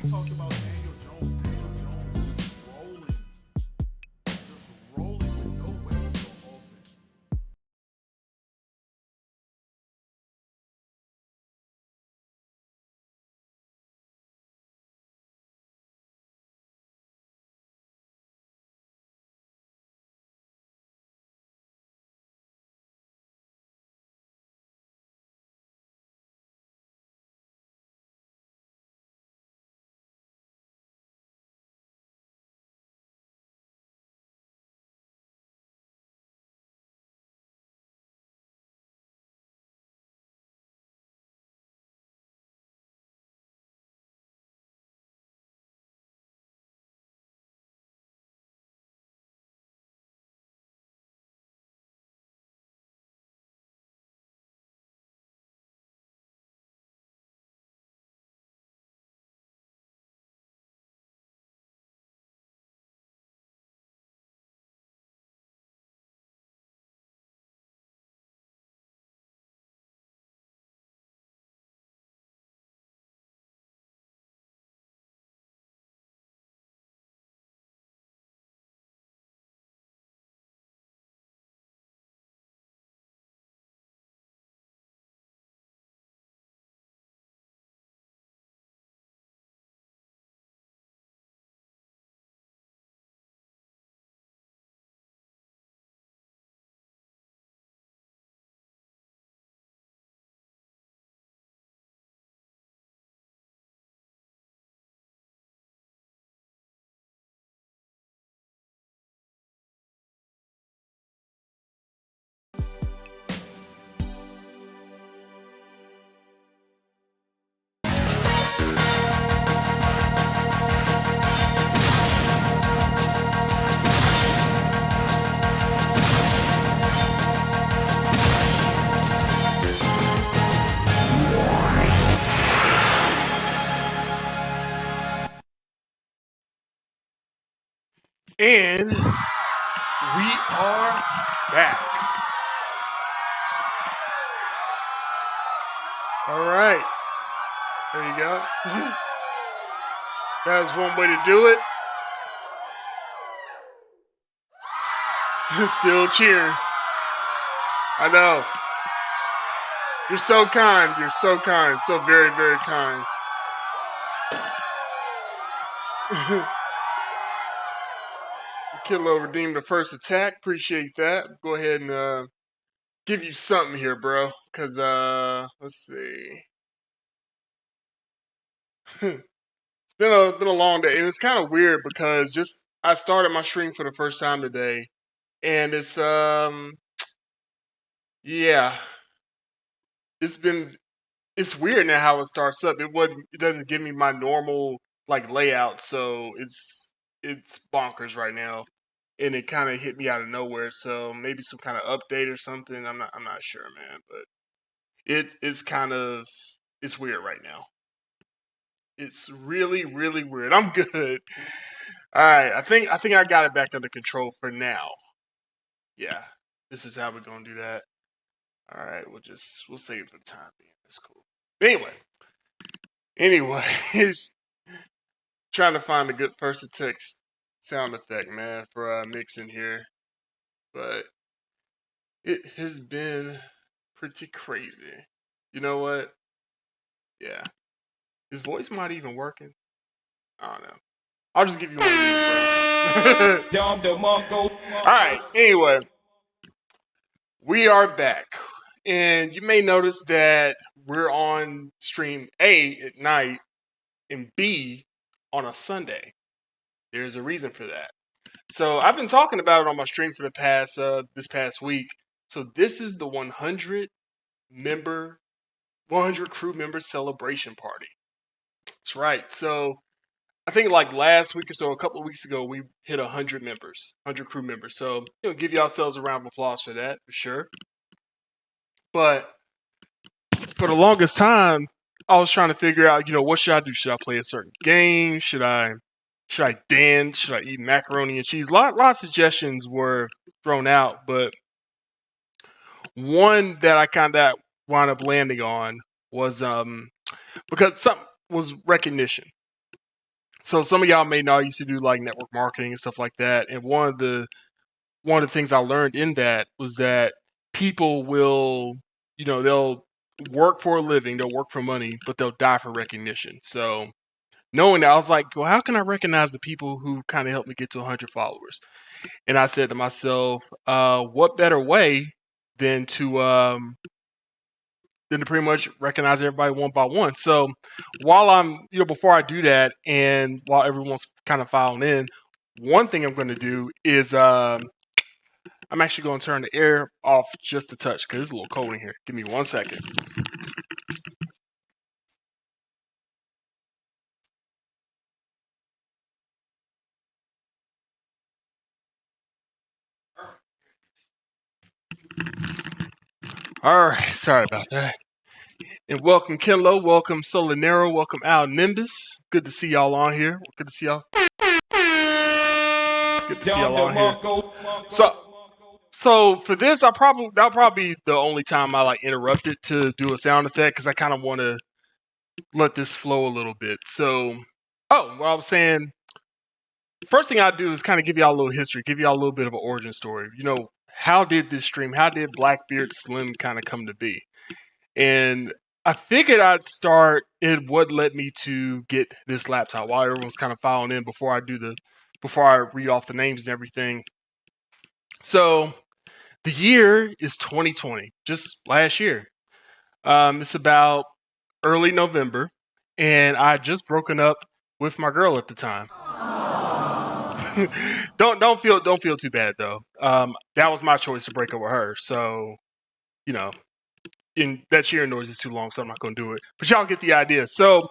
talked about Daniel Jones. Daniel Jones just rolling with no weapons on offense. And we are back. All right. There you go. That is one way to do it. Still cheering. I know. You're so kind. You're so kind. So very, very kind. Kidlo redeemed the first attack. Appreciate that. Go ahead and give you something here, bro. Cause let's see. It's been a long day, and it's kind of weird because just I started my stream for the first time today, and it's yeah, it's been it's weird now how it starts up. It doesn't give me my normal like layout, so it's bonkers right now, and it kind of hit me out of nowhere. So maybe some kind of update or something. I'm not sure, man, but it's kind of it's weird right now. It's really really weird. I'm good. All right, I think I got it back under control for now. Yeah, this is how we're gonna do that. All right, we'll save the time being. That's cool. Anyways, trying to find a good first to text sound effect, man, for mixing here, but it has been pretty crazy. You know what? Yeah, his voice might even working. I don't know. I'll just give you one of these, bro. All right. Anyway, we are back. And you may notice that we're on stream A at night and B on a Sunday. There's a reason for that. So I've been talking about it on my stream for the past this past week. So this is the 100 crew member celebration party. That's right. So I think like last week or so, a couple of weeks ago, we hit 100 crew members. So give yourselves a round of applause for that for sure. But for the longest time, I was trying to figure out, what should I do? Should I play a certain game? Should I dance? Should I eat macaroni and cheese? Lot of suggestions were thrown out, but one that I kind of wound up landing on was because something was recognition. So some of y'all may know I used to do like network marketing and stuff like that. And one of the things I learned in that was that people will, they'll work for a living, they'll work for money, but they'll die for recognition. So knowing that, I was like, well, how can I recognize the people who kind of helped me get to 100 followers? And I said to myself, what better way than to pretty much recognize everybody one by one. So while before I do that, and while everyone's kind of filing in, one thing I'm going to do is I'm actually going to turn the air off just a touch because it's a little cold in here. Give me 1 second. All right, sorry about that. And welcome Kenlo, welcome Solinero, welcome Al Nimbus. Good to see y'all on here. Good to see y'all. Good to see y'all on here. So for this, that'll probably be the only time I like interrupted to do a sound effect because I kind of want to let this flow a little bit. So, what I was saying, first thing I do is kind of give y'all a little history, give y'all a little bit of an origin story. How did this stream, how did Blackbeard Slim kind of come to be? And I figured I'd start in what led me to get this laptop while everyone's kind of filing in before I read off the names and everything. So the year is 2020, just last year. It's about early November, and I had just broken up with my girl at the time. don't feel too bad though. That was my choice to break up with her. So, in that cheering noise is too long, so I'm not going to do it. But y'all get the idea. So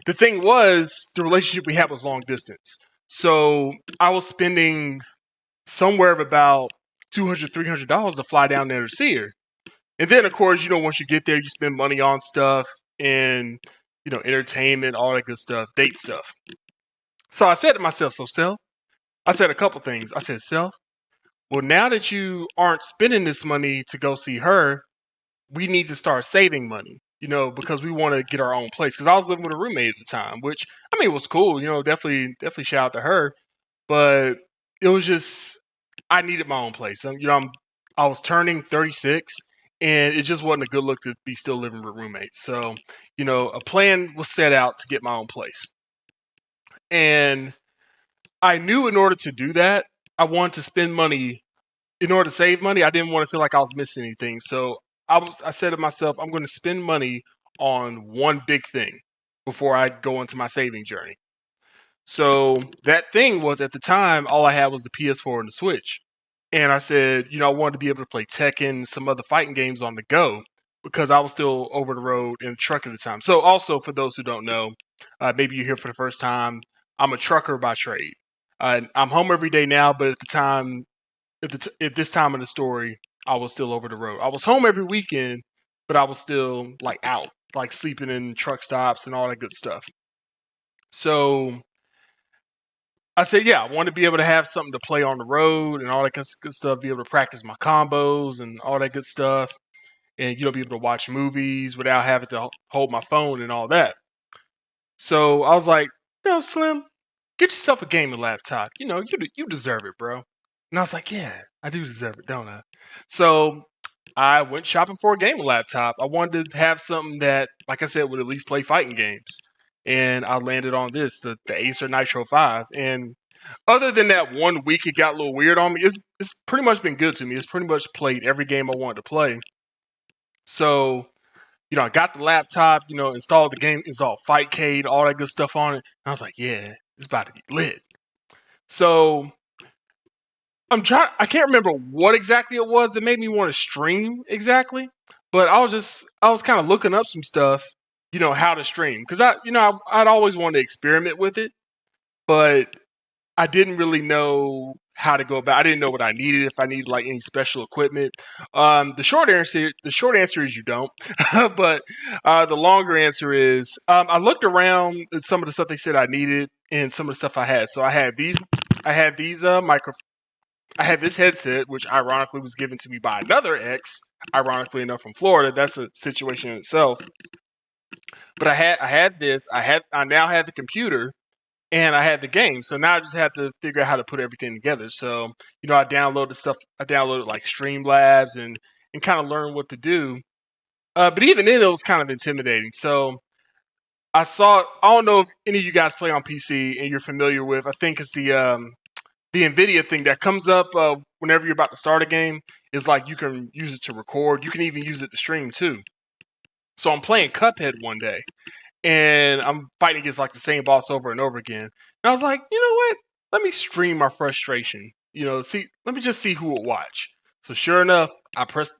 the thing was, the relationship we had was long distance. So I was spending somewhere of about $200, $300 to fly down there to see her. And then, of course, once you get there, you spend money on stuff and, entertainment, all that good stuff, date stuff. So I said to myself, Self, I said a couple things. I said, Self, well, now that you aren't spending this money to go see her, we need to start saving money, because we want to get our own place. Because I was living with a roommate at the time, which, I mean, it was cool. Definitely shout out to her. But it was just, I needed my own place. I was turning 36, and it just wasn't a good look to be still living with roommates. So, a plan was set out to get my own place. And I knew in order to do that, I wanted to spend money. In order to save money, I didn't want to feel like I was missing anything. So I said to myself, I'm going to spend money on one big thing before I go into my saving journey. So that thing was, at the time, all I had was the PS4 and the Switch. And I said, I wanted to be able to play Tekken and some other fighting games on the go because I was still over the road in a truck at the time. So also, for those who don't know, maybe you're here for the first time, I'm a trucker by trade. I'm home every day now, but at the time, at this time in the story, I was still over the road. I was home every weekend, but I was still like out, like sleeping in truck stops and all that good stuff. So I said, yeah, I want to be able to have something to play on the road and all that good stuff, be able to practice my combos and all that good stuff, and be able to watch movies without having to hold my phone and all that. So I was like, Slim, get yourself a gaming laptop. You deserve it, bro. And I was like, yeah, I do deserve it, don't I? So I went shopping for a gaming laptop. I wanted to have something that, like I said, would at least play fighting games. And I landed on this, the Acer Nitro 5. And other than that 1 week it got a little weird on me, it's pretty much been good to me. It's pretty much played every game I wanted to play. So, I got the laptop, installed the game, installed Fightcade, all that good stuff on it. And I was like, yeah, it's about to get lit. So I can't remember what exactly it was that made me want to stream exactly, but I was kind of looking up some stuff, how to stream. Because I'd always wanted to experiment with it, but I didn't really know how to go about. I didn't know what I needed, if I needed like any special equipment. The short answer is you don't. But the longer answer is I looked around at some of the stuff they said I needed and some of the stuff I had. So I had these I had this headset, which ironically was given to me by another ex, ironically enough from Florida. That's a situation in itself. But I had this. I now had the computer, and I had the game. So now I just had to figure out how to put everything together. So, I downloaded stuff. I downloaded like Streamlabs and kind of learned what to do. But even then, it was kind of intimidating. So I don't know if any of you guys play on PC and you're familiar with. I think it's the NVIDIA thing that comes up whenever you're about to start a game. Is like you can use it to record. You can even use it to stream too. So I'm playing Cuphead one day, and I'm fighting against like the same boss over and over again. And I was like, you know what? Let me stream my frustration. Let me just see who will watch. So sure enough,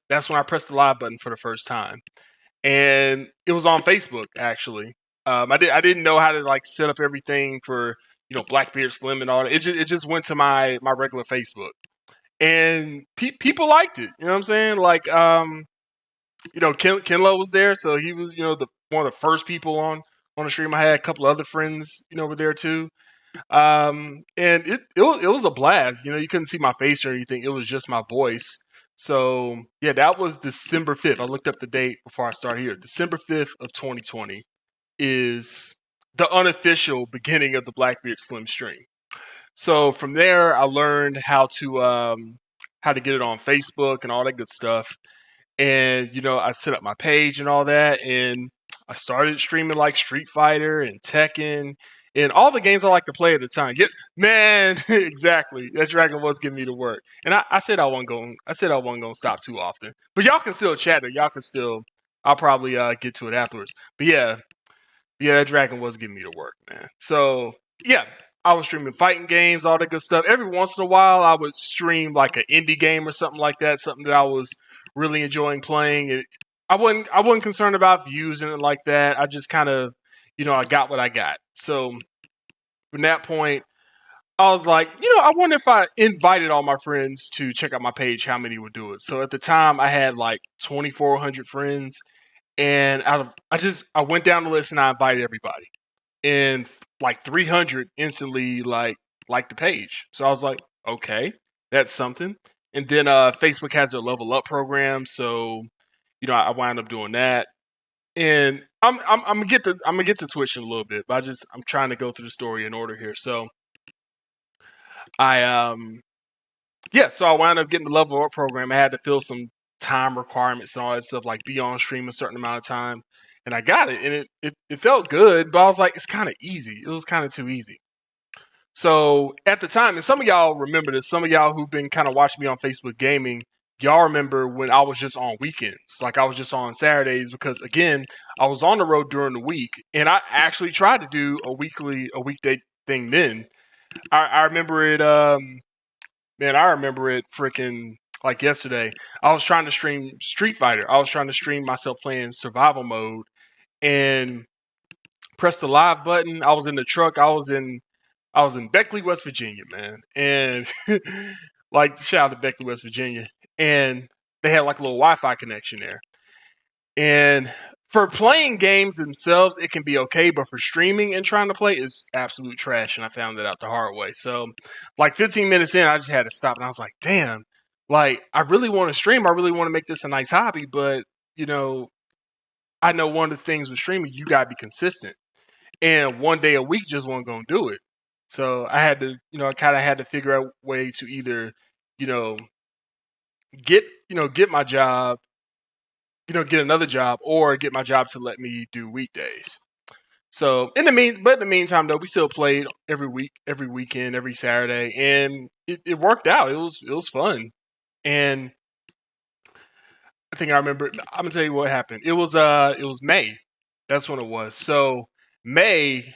That's when I pressed the live button for the first time, and it was on Facebook actually. I didn't know how to like set up everything for Blackbeard Slim and all that. It just went to my regular Facebook, and people liked it. You know what I'm saying? Like Kenlo was there, so he was one of the first people on the stream. I had a couple other friends were there too. And it was a blast. You couldn't see my face or anything. It was just my voice. So yeah, that was December 5th. I looked up the date before I started here. December 5th of 2020 is the unofficial beginning of the Blackbeard Slim stream. So from there, I learned how to get it on Facebook and all that good stuff. And I set up my page and all that, and I started streaming like Street Fighter and Tekken and all the games I like to play at the time. Man, exactly. That Dragon was giving me the work, and I said I wasn't going. I said I wasn't going to stop too often. But y'all can still chat it. Y'all can still. I'll probably get to it afterwards. But yeah, that Dragon was giving me the work, man. So yeah, I was streaming fighting games, all that good stuff. Every once in a while, I would stream like an indie game or something like that, something that I was really enjoying playing. I wasn't concerned about views and it like that. I just kind of, I got what I got. So from that point, I was like, I wonder if I invited all my friends to check out my page, how many would do it. So at the time, I had like 2,400 friends, and I went down the list and I invited everybody, and like 300 instantly like the page. So I was like, okay, that's something. And then Facebook has their level up program, so I wound up doing that. And I'm gonna get to Twitch in a little bit, but I'm trying to go through the story in order here. So I so I wound up getting the level up program. I had to fill some time requirements and all that stuff, like be on stream a certain amount of time. And I got it, and it felt good, but I was like, it's kind of easy. It was kind of too easy. So at the time, and some of y'all remember this, some of y'all who've been kind of watching me on Facebook Gaming, y'all remember when I was just on weekends. Like I was just on Saturdays because again, I was on the road during the week, and I actually tried to do a weekday thing then. I remember it man, I remember it freaking like yesterday. I was trying to stream Street Fighter. I was trying to stream myself playing survival mode and press the live button. I was in the truck. I was in Beckley, West Virginia, man. And like shout out to Beckley, West Virginia. And they had like a little Wi-Fi connection there. And for playing games themselves, it can be okay, but for streaming and trying to play is absolute trash. And I found that out the hard way. So, like 15 minutes in, I just had to stop, and I was like, "Damn! Like, I really want to stream. I really want to make this a nice hobby, but I know one of the things with streaming, you gotta be consistent, and one day a week just wasn't gonna do it. So I had to, I kind of had to figure out a way to either, you know, get my job get another job or get my job to let me do weekdays. So in the meantime though, we still played every week, every weekend, every Saturday, and it worked out. It was fun, and I think I remember. I'm gonna tell you what happened. It was May. That's when it was. So May,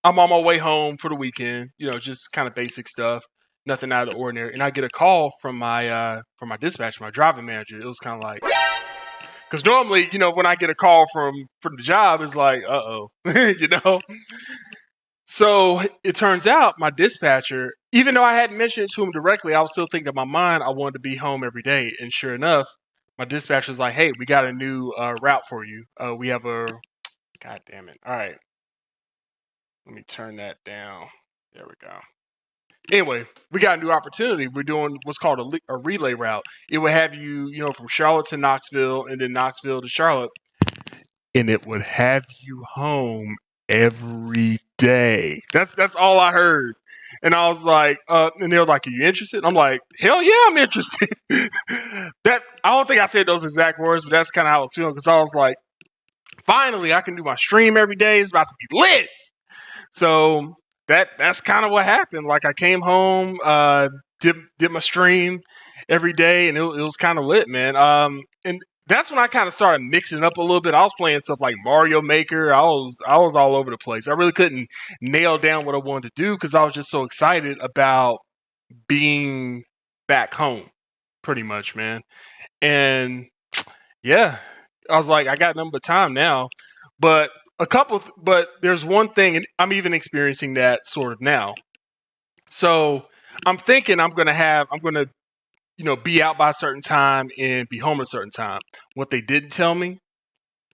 I'm on my way home for the weekend. Just kind of basic stuff, nothing out of the ordinary. And I get a call from my dispatcher, my driving manager. It was kind of like, because normally, when I get a call from the job, it's like, you know. So it turns out my dispatcher, even though I hadn't mentioned it to him directly, I was still thinking in my mind I wanted to be home every day. And sure enough, my dispatcher was like, "Hey, we got a new route for you. We have a God damn it! All right, let me turn that down. There we go." Anyway, we got a new opportunity. We're doing what's called a relay route. It would have you, from Charlotte to Knoxville, and then Knoxville to Charlotte, and it would have you home every day. That's all I heard. And I was like, and they were like, "Are you interested?" I'm like, "Hell yeah, I'm interested." That I don't think I said those exact words, but that's kind of how I was feeling because I was like, finally, I can do my stream every day. It's about to be lit. So that's kind of what happened. Like I came home, did my stream every day, and it was kind of lit, man. And that's when I kind of started mixing up a little bit. I was playing stuff like Mario Maker. I was all over the place. I really couldn't nail down what I wanted to do because I was just so excited about being back home, pretty much, man. And yeah, I was like, I got nothing but time now. But but there's one thing, and I'm even experiencing that sort of now. So I'm thinking I'm gonna, be out by a certain time and be home at a certain time. What they didn't tell me,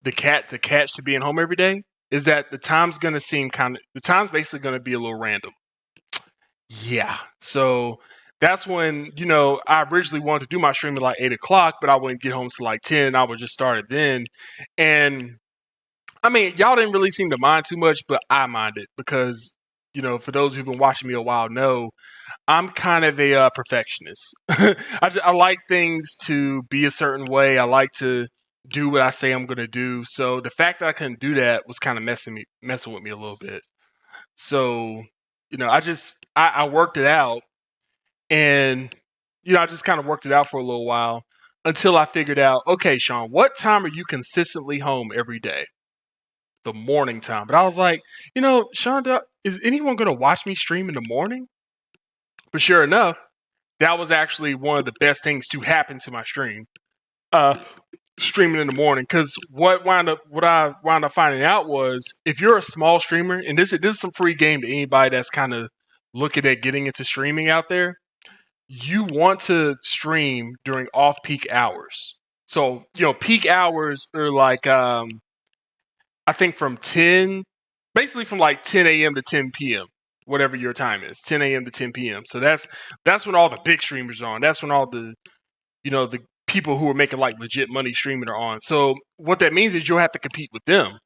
the catch to being home every day, is that the time's basically gonna be a little random. Yeah. So that's when, I originally wanted to do my stream at like 8 o'clock, but I wouldn't get home till like 10. I would just start it then. And I mean, y'all didn't really seem to mind too much, but I minded because, for those who've been watching me a while know, I'm kind of a perfectionist. I like things to be a certain way. I like to do what I say I'm going to do. So the fact that I couldn't do that was kind of messing with me a little bit. So, I worked it out and, I just kind of worked it out for a little while until I figured out, okay, Sean, what time are you consistently home every day? The morning time. But I was like, Sean, is anyone going to watch me stream in the morning? But sure enough, that was actually one of the best things to happen to my stream. Uh, Streaming in the morning, because what I wound up finding out was if you're a small streamer, and this is some free game to anybody that's kind of looking at getting into streaming out there, you want to stream during off peak hours. So peak hours are like I think basically from like 10 a.m. to 10 p.m. Whatever your time is, 10 a.m. to 10 p.m. So that's when all the big streamers are on. That's when all the people who are making like legit money streaming are on. So what that means is you'll have to compete with them.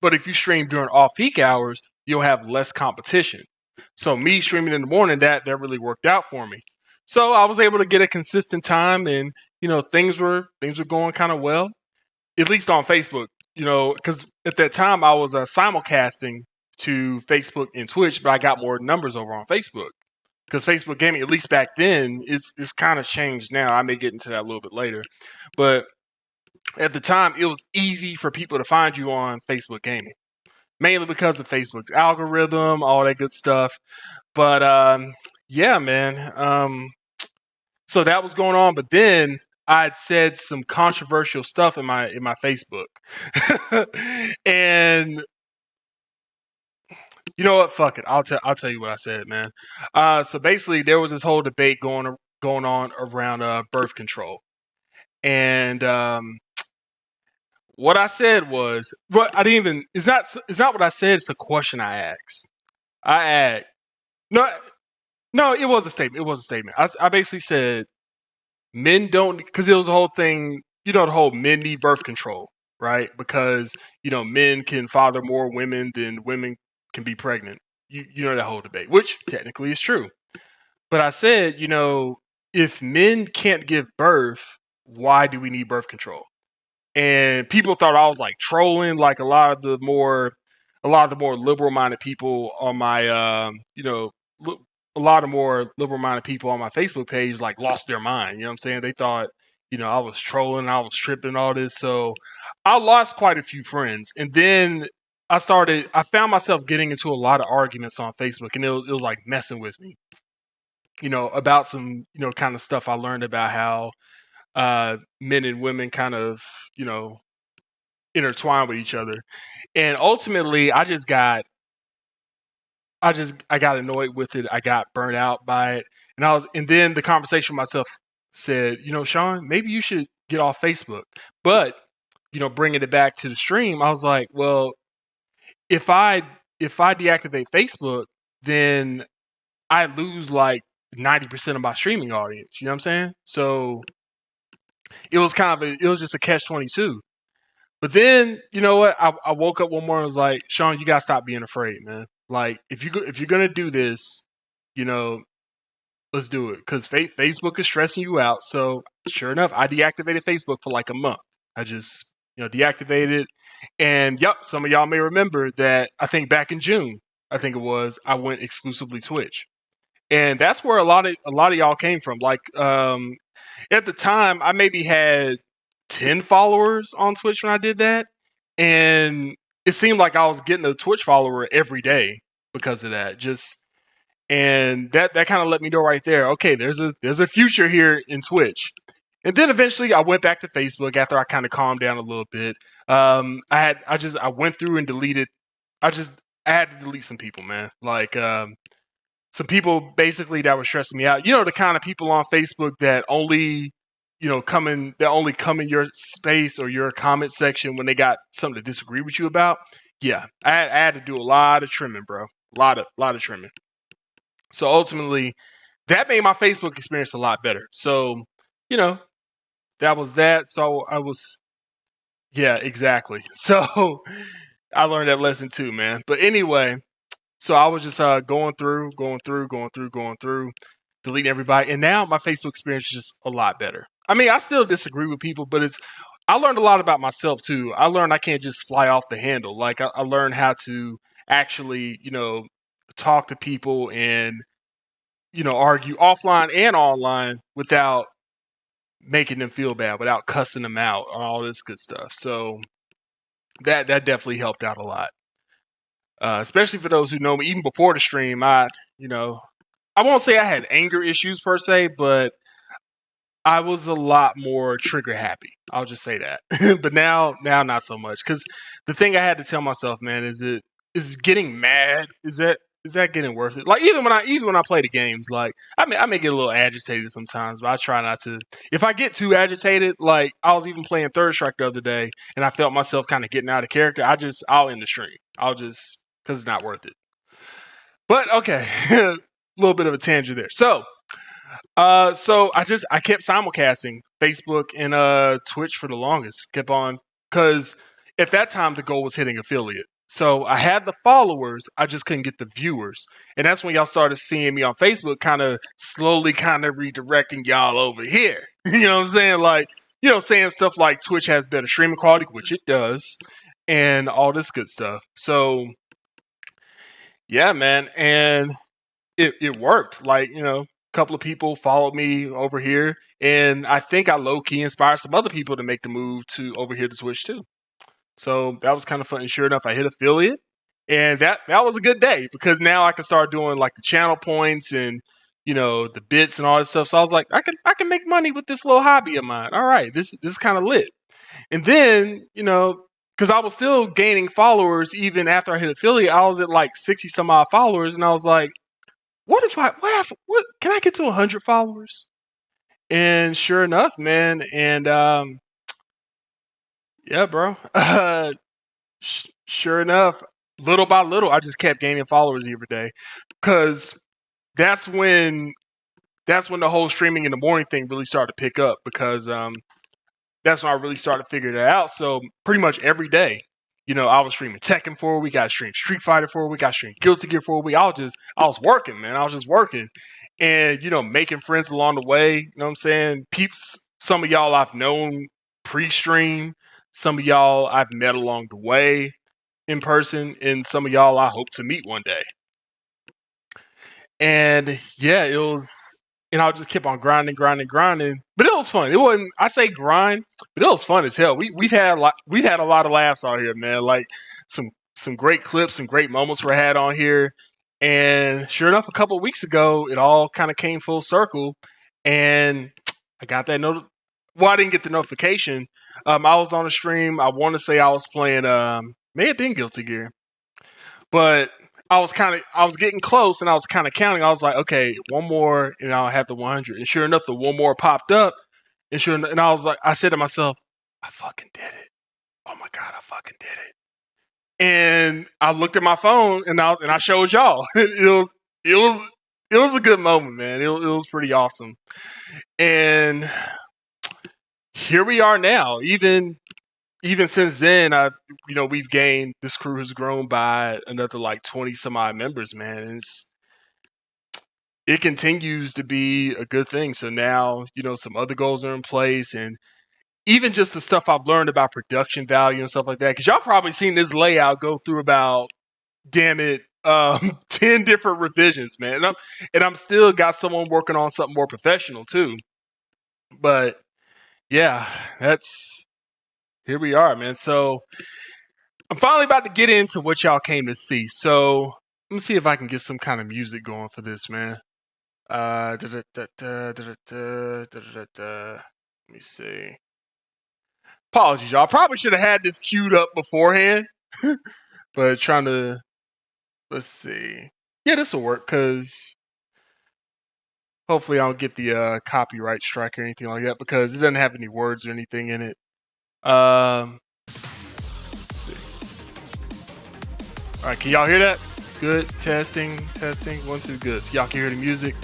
But if you stream during off peak hours, you'll have less competition. So me streaming in the morning, that really worked out for me. So I was able to get a consistent time, and things were going kind of well, at least on Facebook. Because at that time I was simulcasting to Facebook and Twitch, but I got more numbers over on Facebook because Facebook Gaming, at least back then, is kind of changed now. I may get into that a little bit later, but at the time, it was easy for people to find you on Facebook Gaming, mainly because of Facebook's algorithm, all that good stuff. But yeah, man. So that was going on, but then I'd said some controversial stuff in my Facebook, and you know what? Fuck it. I'll tell you what I said, man. So basically, there was this whole debate going on around birth control, and what I said was, what I didn't even. It's not what I said. It's a question I asked. I asked. No, no, it was a statement. It was a statement. I basically said men don't, because it was the whole thing. The whole men need birth control, right? Because men can father more women than women can be pregnant. You know that whole debate, which technically is true. But I said, if men can't give birth, why do we need birth control? And people thought I was like trolling, like a lot of the more liberal minded people on my a lot of more liberal minded people on my Facebook page like lost their mind. You know what I'm saying? They thought I was trolling, I was tripping, all this. So I lost quite a few friends, and then I found myself getting into a lot of arguments on Facebook, and it was like messing with me. About some kind of stuff I learned about how men and women kind of you know intertwine with each other. And ultimately, I got annoyed with it. I got burnt out by it. And then the conversation with myself said, Sean, maybe you should get off Facebook. But, bringing it back to the stream, I was like, well, if I deactivate Facebook, then I lose like 90% of my streaming audience. You know what I'm saying? So it was just a catch 22. But then, you know what? I woke up one morning and was like, Sean, you gotta stop being afraid, man. Like, if you're gonna do this, you know, let's do it. Because Facebook is stressing you out. So sure enough, I deactivated Facebook for like a month. I just deactivated, and yep, some of y'all may remember that. I think back in June, I think it was, I went exclusively Twitch, and that's where a lot of y'all came from. Like, at the time, I maybe had 10 followers on Twitch when I did that. And it seemed like I was getting a Twitch follower every day because of that. Just and that kind of let me know right there, okay, there's a future here in Twitch. And then eventually I went back to Facebook after I kind of calmed down a little bit. I went through and deleted I just I had to delete some people, man. Like, some people basically that were stressing me out. You know, the kind of people on Facebook that only, only come in your space or your comment section when they got something to disagree with you about. Yeah, I had to do a lot of trimming, bro. A lot of trimming. So ultimately, that made my Facebook experience a lot better. So, you know, that was that. So I was, yeah, exactly. So I learned that lesson too, man. But anyway, so I was just going through, deleting everybody, and now my Facebook experience is just a lot better. I mean, I still disagree with people, but I learned a lot about myself too. I learned I can't just fly off the handle. Like, I learned how to actually, talk to people and argue offline and online without making them feel bad, without cussing them out, all this good stuff. So that definitely helped out a lot. Especially for those who know me, even before the stream, you know, I won't say I had anger issues per se, but I was a lot more trigger happy. I'll just say that. But now not so much. Because the thing I had to tell myself, man, is getting mad. Is that getting worth it? Like, even when I play the games, like, I may get a little agitated sometimes, but I try not to. If I get too agitated, like I was even playing Third Strike the other day, and I felt myself kind of getting out of character. I'll end the stream. I'll just because it's not worth it. But okay, a little bit of a tangent there. So I kept simulcasting Facebook and Twitch for the longest. Kept on because at that time the goal was hitting affiliate. So I had the followers, I just couldn't get the viewers, and that's when y'all started seeing me on Facebook, kind of slowly, kind of redirecting y'all over here. You know what I'm saying? Like, saying stuff like Twitch has better streaming quality, which it does, and all this good stuff. So yeah, man, and it worked. Like, a couple of people followed me over here, and I think I low key inspired some other people to make the move to over here to Twitch too. So that was kind of fun. And sure enough, I hit affiliate, and that was a good day because now I can start doing like the channel points and the bits and all this stuff. So I was like, I can make money with this little hobby of mine. All right, this is kind of lit. And then because I was still gaining followers even after I hit affiliate, I was at like 60 some odd followers, and I was like, what can I get to 100 followers? And sure enough, man, and yeah, bro. Sure enough, little by little, I just kept gaining followers every day, because that's when the whole streaming in the morning thing really started to pick up, because that's when I really started to figure that out. So pretty much every day, I was streaming Tekken for a week, I streamed Street Fighter for a week, I streamed Guilty Gear for a week. I was working, man. I was just working, and making friends along the way. You know what I'm saying? Peeps, some of y'all I've known pre-stream, some of y'all I've met along the way in person, and some of y'all I hope to meet one day. And yeah, it was, and I just kept on grinding, grinding, grinding. But it was fun. It wasn't, I say grind, but it was fun as hell. We've had a lot of laughs out here, man. Like, some great clips, some great moments were had on here. And sure enough, a couple of weeks ago, it all kind of came full circle, and I got that note. Well, I didn't get the notification. I was on a stream. I want to say I was playing. May have been Guilty Gear, but I was getting close, and I was kind of counting. I was like, okay, one more, and I'll have the 100. And sure enough, the one more popped up, and I was like, I said to myself, I fucking did it. Oh my god, I fucking did it. And I looked at my phone, and I showed y'all. It was a good moment, man. It was pretty awesome. And here we are now. Even even since then, we've gained, this crew has grown by another like 20 some odd members, man. And it continues to be a good thing. So now, some other goals are in place, and even just the stuff I've learned about production value and stuff like that. Because y'all probably seen this layout go through about, damn it, 10 different revisions, man. And I'm still got someone working on something more professional too. But yeah, here we are, man. So I'm finally about to get into what y'all came to see. So let me see if I can get some kind of music going for this, man. Let me see. Apologies, y'all. Probably should have had this queued up beforehand, but let's see. Yeah, this will work because hopefully I don't get the copyright strike or anything like that because it doesn't have any words or anything in it. Let's see. All right, can y'all hear that? Good. Testing. 1, 2, good. So y'all can hear the music.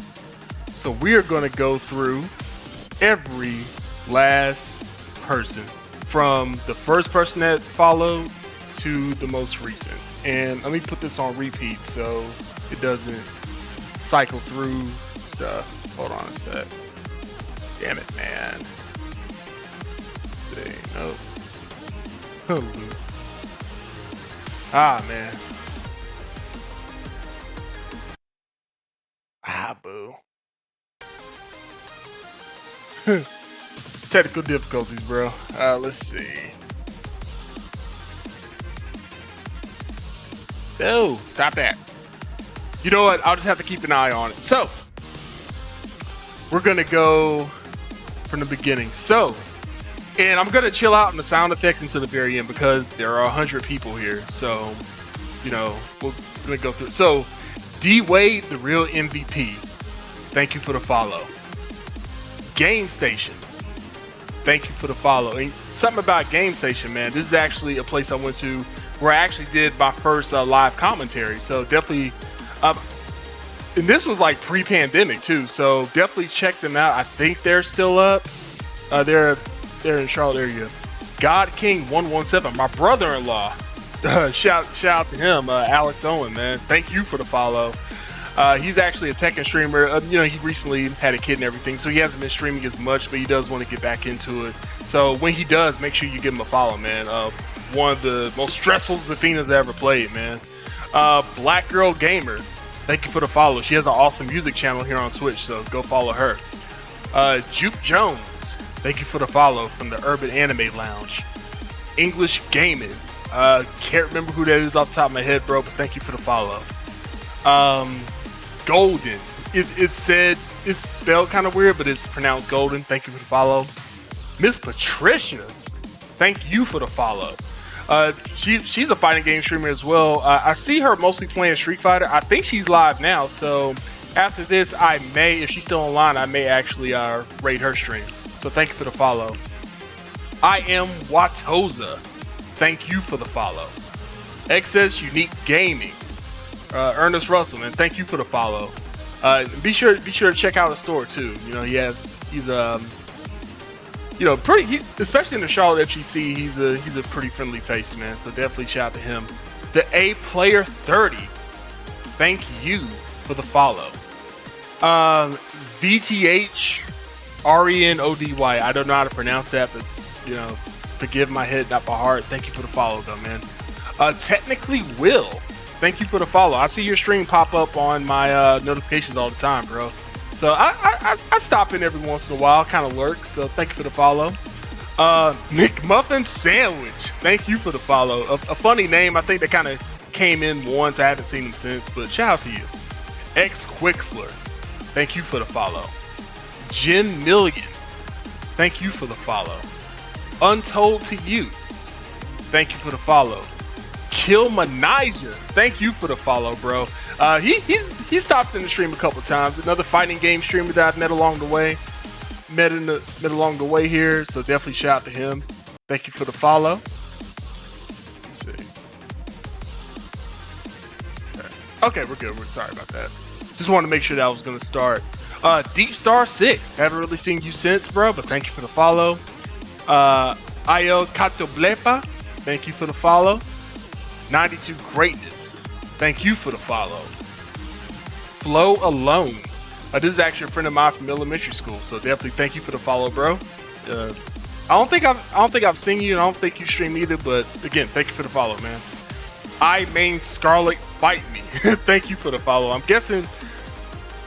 So we are going to go through every last person from the first person that followed to the most recent. And let me put this on repeat so it doesn't cycle through stuff. Hold on a sec. Damn it, man. Let's see. Nope. Man. Boo. Technical difficulties, bro. Let's see. No, stop that. You know what? I'll just have to keep an eye on it. So, we're going to go from the beginning. So, and I'm going to chill out on the sound effects until the very end because there are 100 people here. So, we're going to go through. So, D Wade, the real MVP. Thank you for the follow. Game Station. Thank you for the follow. And something about Game Station, man. This is actually a place I went to where I actually did my first live commentary. So definitely, and this was like pre-pandemic too. So definitely check them out. I think they're still up. They're in Charlotte area. God King 117, my brother-in-law. Shout out to him, Alex Owen, man. Thank you for the follow. He's actually a Tekken streamer. He recently had a kid and everything, so he hasn't been streaming as much, but he does want to get back into it. So when he does, make sure you give him a follow, man. One of the most stressful Zafinas I ever played, man. Black Girl Gamer, thank you for the follow. She has an awesome music channel here on Twitch, so go follow her. Juke Jones, thank you for the follow from the Urban Anime Lounge. English Gaming, can't remember who that is off the top of my head, bro, but thank you for the follow. Golden. It's spelled kind of weird, but it's pronounced Golden. Thank you for the follow. Miss Patricia, thank you for the follow. She's a fighting game streamer as well. I see her mostly playing Street Fighter. I think she's live now, so after this, I may, if she's still online, I may actually raid her stream. So thank you for the follow. I am Watoza. Thank you for the follow. XS Unique Gaming. Ernest Russell, man, thank you for the follow. Be sure to check out his store too. He's pretty, especially in the Charlotte FGC, he's a pretty friendly face, man. So definitely shout out to him. The A Player 30, thank you for the follow. VTH RENODY. I don't know how to pronounce that, but forgive my head, not my heart. Thank you for the follow, though, man. Technically Will. Thank you for the follow. I see your stream pop up on my notifications all the time, bro. So I stop in every once in a while, kind of lurk. So thank you for the follow. McMuffin Sandwich. Thank you for the follow. A funny name. I think they kind of came in once. I haven't seen them since, but shout out to you. X Quixler. Thank you for the follow. Jen Million. Thank you for the follow. Untold to You. Thank you for the follow. Killmanizer, thank you for the follow, bro. He's stopped in the stream a couple times. Another fighting game streamer that I've met along the way. Met along the way here, so definitely shout out to him. Thank you for the follow. Let's see. Okay, we're good. We're sorry about that. Just wanted to make sure that I was gonna start. Deep Star 6. Haven't really seen you since, bro, but thank you for the follow. Ayo Catoblepa, thank you for the follow. 92 Greatness, thank you for the follow. Flow Alone, this is actually a friend of mine from elementary school, so definitely thank you for the follow, bro. I don't think I've seen you, and I don't think you stream either. But again, thank you for the follow, man. I main Scarlet Fight Me. Thank you for the follow. I'm guessing.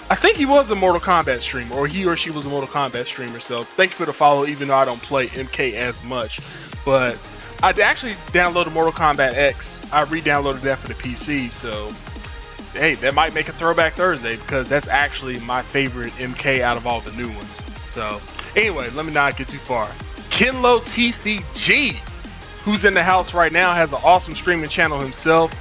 I think he was a Mortal Kombat streamer, or he or she was a Mortal Kombat streamer. So thank you for the follow, even though I don't play MK as much. But I actually downloaded Mortal Kombat X. I re-downloaded that for the PC. So hey, that might make a Throwback Thursday because that's actually my favorite MK out of all the new ones. So anyway, let me not get too far. Kenlo TCG, who's in the house right now, has an awesome streaming channel himself.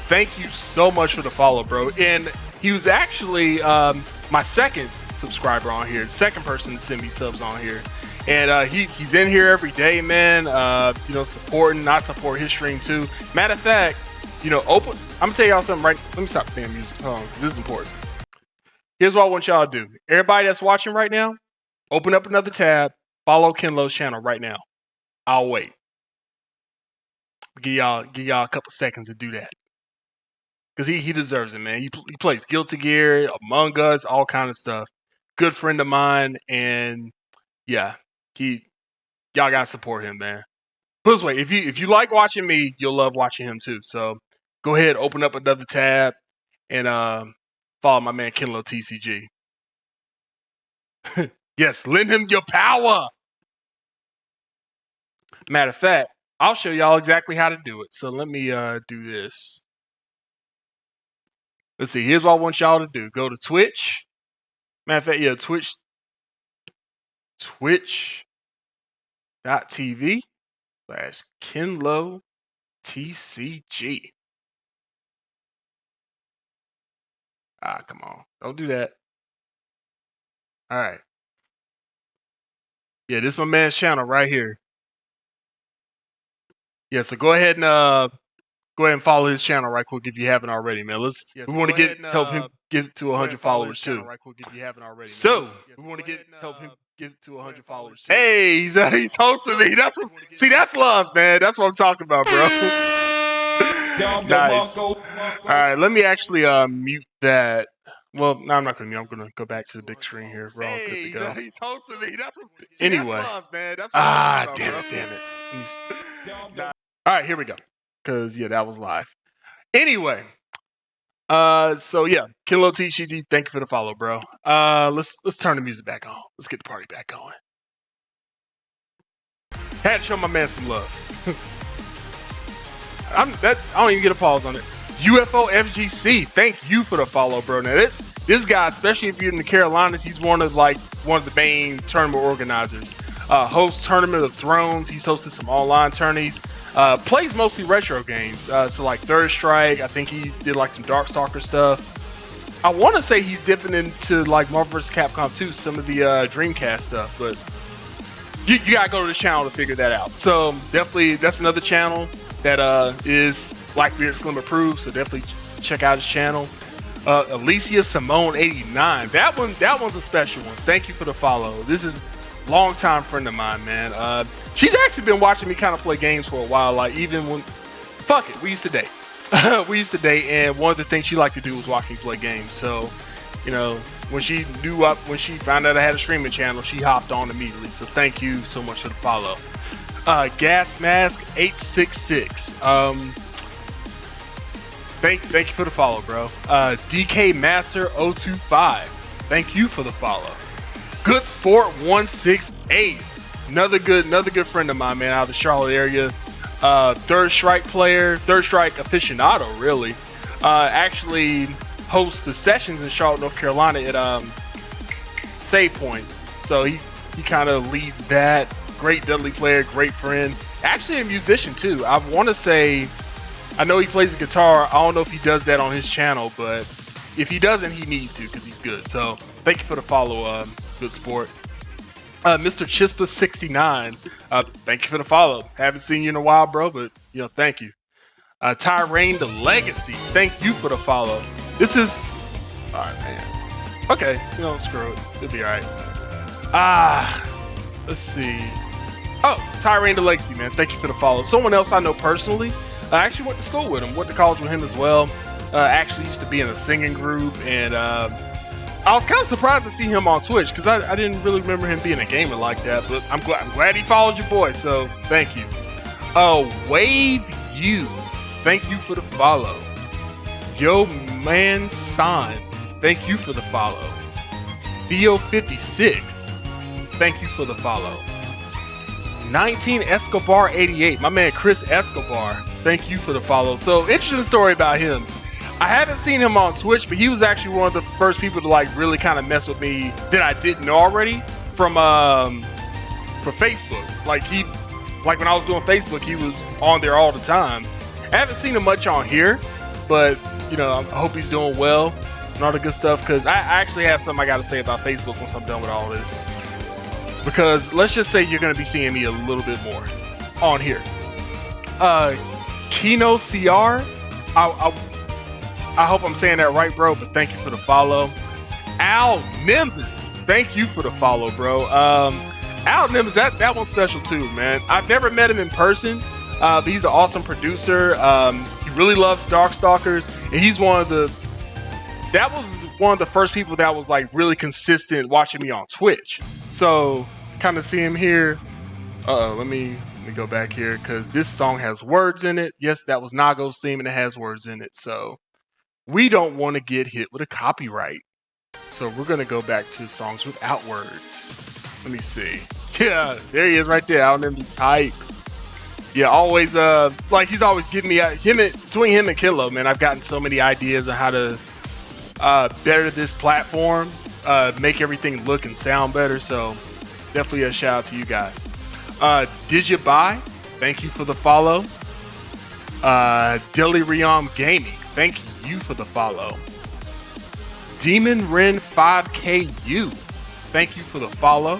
Thank you so much for the follow, bro. And he was actually my second subscriber on here, second person to send me subs on here. And he's in here every day, man. Supporting. I support his stream too. Matter of fact, I'm gonna tell y'all something right. Let me stop the damn music. Hold on, because this is important. Here's what I want y'all to do. Everybody that's watching right now, open up another tab. Follow Kenlo's channel right now. I'll wait. Give y'all a couple seconds to do that. Because he deserves it, man. He plays Guilty Gear, Among Us, all kind of stuff. Good friend of mine, and yeah, y'all gotta support him, man. Put it this way, if you like watching me, you'll love watching him too. So go ahead, open up another tab, and follow my man Kenlo TCG. Yes, lend him your power. Matter of fact, I'll show y'all exactly how to do it. So let me do this. Let's see. Here's what I want y'all to do. Go to Twitch. Matter of fact, yeah, twitch.tv/Kenlo TCG. Come on. Don't do that. All right. Yeah, this is my man's channel right here. Yeah, so go ahead and follow his channel right quick if you haven't already, man. We want to help him get to 100 followers too. Right quick if you haven't already. So we want to help him get to 100 followers too. Hey, he's hosting me. That's love, man. That's what I'm talking about, bro. Nice. All right, let me actually mute that. Well, no, I'm not gonna mute. I'm gonna go back to the big screen here. We're all good to go. He's hosting me. Anyway. That's love, man. That's what damn it. All right, here we go. Because that was live. Anyway, so yeah, Kenlo TCG, thank you for the follow, bro. Let's turn the music back on. Let's get the party back going. Had to show my man some love. I don't even get a pause on it. UFO FGC, thank you for the follow, bro. Now this guy, especially if you're in the Carolinas, he's one of the main tournament organizers. Hosts Tournament of Thrones. He's hosted some online tourneys. Plays mostly retro games. So like Third Strike. I think he did like some Darkstalker stuff. I want to say he's dipping into like Marvel vs. Capcom 2, some of the Dreamcast stuff, but you gotta go to the channel to figure that out. So definitely, that's another channel that is Blackbeard Slim approved. So definitely check out his channel. Alicia Simone 89. That one's a special one. Thank you for the follow. This is longtime friend of mine, man. She's actually been watching me kind of play games for a while. Like even when, we used to date. And one of the things she liked to do was watch me play games. So, when she found out I had a streaming channel, she hopped on immediately. So thank you so much for the follow. Gas Mask 866. Thank you for the follow, bro. DK Master 025. Thank you for the follow. Good Sport 168. Another good friend of mine, man, out of the Charlotte area. Third Strike player, Third Strike aficionado, really. Actually hosts the sessions in Charlotte, North Carolina at Save Point. So he kind of leads that. Great Dudley player, great friend. Actually a musician too. I want to say, I know he plays the guitar. I don't know if he does that on his channel, but if he doesn't, he needs to because he's good. So thank you for the follow, Good Sport. Mr. Chispa 69, thank you for the follow. Haven't seen you in a while, bro, but thank you. Tyrain the Legacy, thank you for the follow. This is alright, man. Okay, screw it. It'll be alright. Let's see. Oh, Tyrone DeLacy, man. Thank you for the follow. Someone else I know personally. I actually went to school with him. Went to college with him as well. Actually used to be in a singing group, and I was kind of surprised to see him on Twitch because I didn't really remember him being a gamer like that. But I'm glad he followed your boy. So thank you. Wave you. Thank you for the follow. Yo man San. Thank you for the follow. Theo56. Thank you for the follow. 19 Escobar 88, my man Chris Escobar, thank you for the follow. So interesting story about him. I haven't seen him on Twitch, but he was actually one of the first people to like really kind of mess with me that I didn't know already from Facebook. Like when I was doing Facebook, he was on there all the time. I haven't seen him much on here, but you know, I hope he's doing well and all the good stuff, because I actually have something I got to say about Facebook once I'm done with all this. Because let's just say you're going to be seeing me a little bit more on here. Kino CR, I hope I'm saying that right, bro, but thank you for the follow. Al Nimbus, thank you for the follow, bro. Al Nimbus, that one's special too, man. I've never met him in person, but he's an awesome producer. He really loves Darkstalkers, and he's one of the first people that was like really consistent watching me on Twitch. So kind of see him here. Let me go back here because this song has words in it. Yes, that was Nago's theme and it has words in it. So we don't want to get hit with a copyright. So we're going to go back to songs without words. Let me see. Yeah, there he is right there. Out in this hype. Yeah, always like he's always giving me between him and Kilo, man. I've gotten so many ideas on how to better this platform, make everything look and sound better. So definitely a shout out to you guys. Digibuy, thank you for the follow. Delirium Gaming, thank you for the follow. Demon Ren 5KU, thank you for the follow.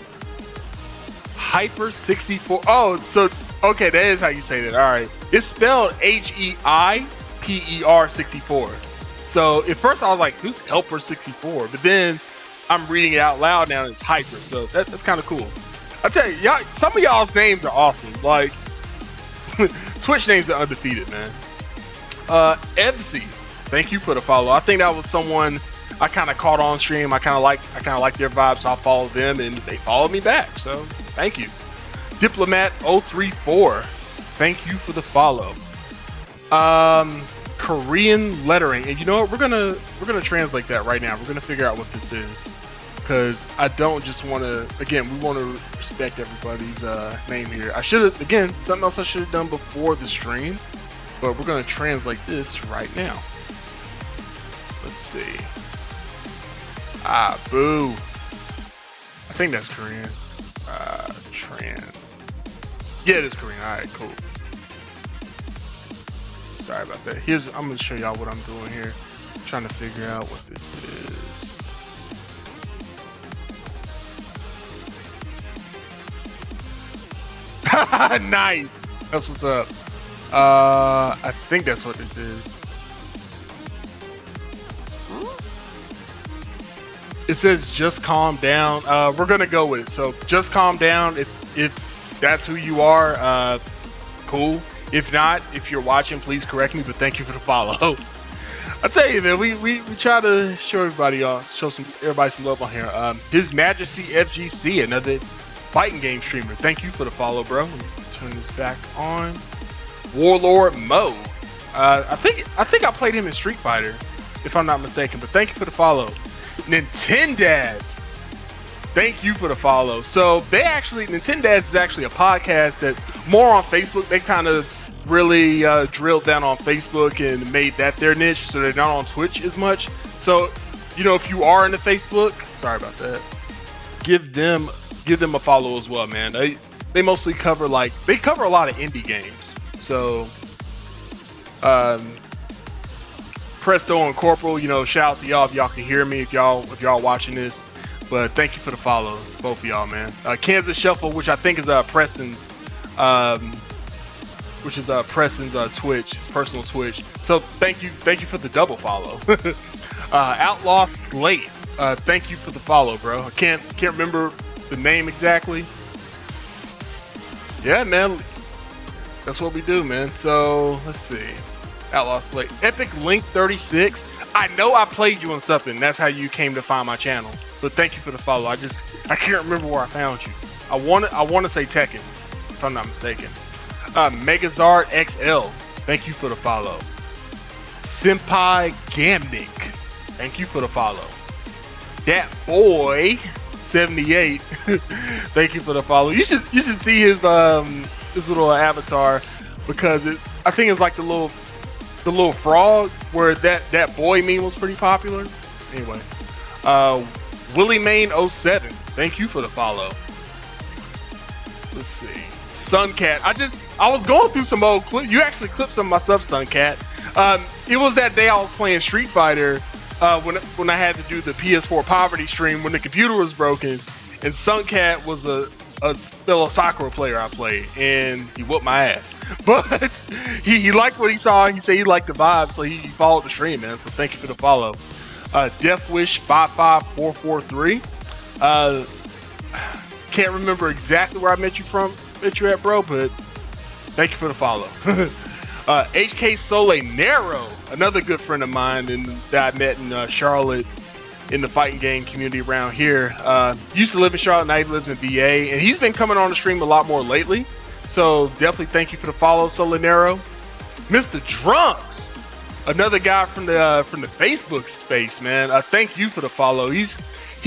Hyper 64. Oh, so okay, that is how you say that. All right, it's spelled HEIPER 64. So at first I was like, who's Helper 64? But then I'm reading it out loud now and it's Hyper. So that's kind of cool. I tell you, y'all, some of y'all's names are awesome. Like, Twitch names are undefeated, man. Evsy, thank you for the follow. I think that was someone I kind of caught on stream. I kind of like their vibe, so I followed them and they followed me back. So thank you. Diplomat 034, thank you for the follow. Korean lettering, and you know what? We're gonna translate that right now. We're gonna figure out what this is, because I don't just want to. Again, we want to respect everybody's name here. I should have, again, something else I should have done before the stream, but we're gonna translate this right now. Let's see. Boo. I think that's Korean. Yeah, it is Korean. All right, cool. Sorry about that. I'm gonna show y'all what I'm doing here. I'm trying to figure out what this is. Nice. That's what's up. I think that's what this is. It says just calm down. We're gonna go with it. So just calm down. If that's who you are, cool. If not, if you're watching, please correct me, but thank you for the follow. I tell you, man, we try to show everybody some love on here. His Majesty FGC, another fighting game streamer. Thank you for the follow, bro. Let me turn this back on. Warlord Mo. I think I played him in Street Fighter, if I'm not mistaken, but thank you for the follow. Nintendads, thank you for the follow. So Nintendads is actually a podcast that's more on Facebook. They kind of really drilled down on Facebook and made that their niche, so they're not on Twitch as much. So, you know, if you are into Facebook, sorry about that, give them a follow as well, man. They mostly cover a lot of indie games. So Presto and Corporal, you know, shout out to y'all if y'all can hear me, if y'all watching this. But thank you for the follow, both of y'all, man. Kansas Shuffle, which I think is Preston's Twitch, his personal Twitch. So thank you for the double follow. Outlaw Slate, thank you for the follow, bro. I can't remember the name exactly. Yeah, man. That's what we do, man. So let's see. Outlaw Slate. Epic Link 36. I know I played you on something. That's how you came to find my channel. But thank you for the follow. I can't remember where I found you. I want to say Tekken, if I'm not mistaken. Megazard XL. Thank you for the follow. Senpai Gamnik. Thank you for the follow. That boy 78. Thank you for the follow. You should see his little avatar, because I think it's like the little frog where that boy meme was pretty popular. Anyway, Willie Main 07. Thank you for the follow. Let's see. Suncat. I was going through some old clips. You actually clipped some of my stuff, Suncat. It was that day I was playing Street Fighter when I had to do the PS4 poverty stream when the computer was broken, and Suncat was a fellow Sakura player I played, and he whooped my ass. But he liked what he saw. He said he liked the vibe, so he followed the stream, man. So thank you for the follow. Deathwish 55443. Can't remember exactly where I met you at, bro, but thank you for the follow. HK Solenero, another good friend of mine that I met in Charlotte in the fighting game community around here. Used to live in Charlotte, now he lives in VA, and he's been coming on the stream a lot more lately. So definitely thank you for the follow, Solenero. Mr. Drunks, another guy from the Facebook space, man. Thank you for the follow. He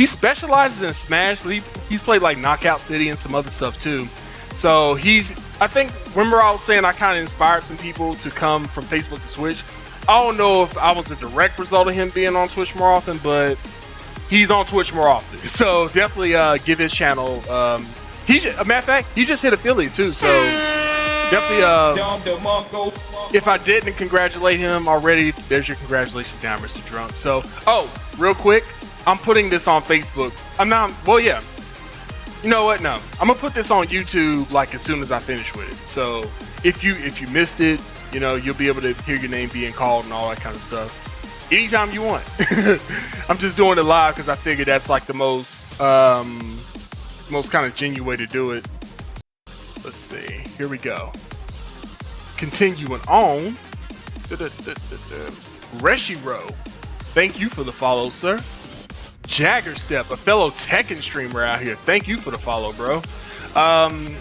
specializes in Smash, but he's played like Knockout City and some other stuff too. So I think, remember I was saying I kind of inspired some people to come from Facebook to Twitch. I don't know if I was a direct result of him being on Twitch more often, but he's on Twitch more often. So definitely give his channel. A matter of fact, he just hit affiliate too. So definitely, if I didn't congratulate him already, there's your congratulations down, Mr. Drunk. So, real quick, I'm putting this on Facebook. Yeah. You know what? No, I'm gonna put this on YouTube like as soon as I finish with it. So if you missed it, you'll be able to hear your name being called and all that kind of stuff anytime you want. I'm just doing it live because I figured that's like the most kind of genuine way to do it. Let's see. Here we go. Continuing on. Reshiro, thank you for the follow, sir. Jaggerstep, a fellow Tekken streamer out here. Thank you for the follow, bro.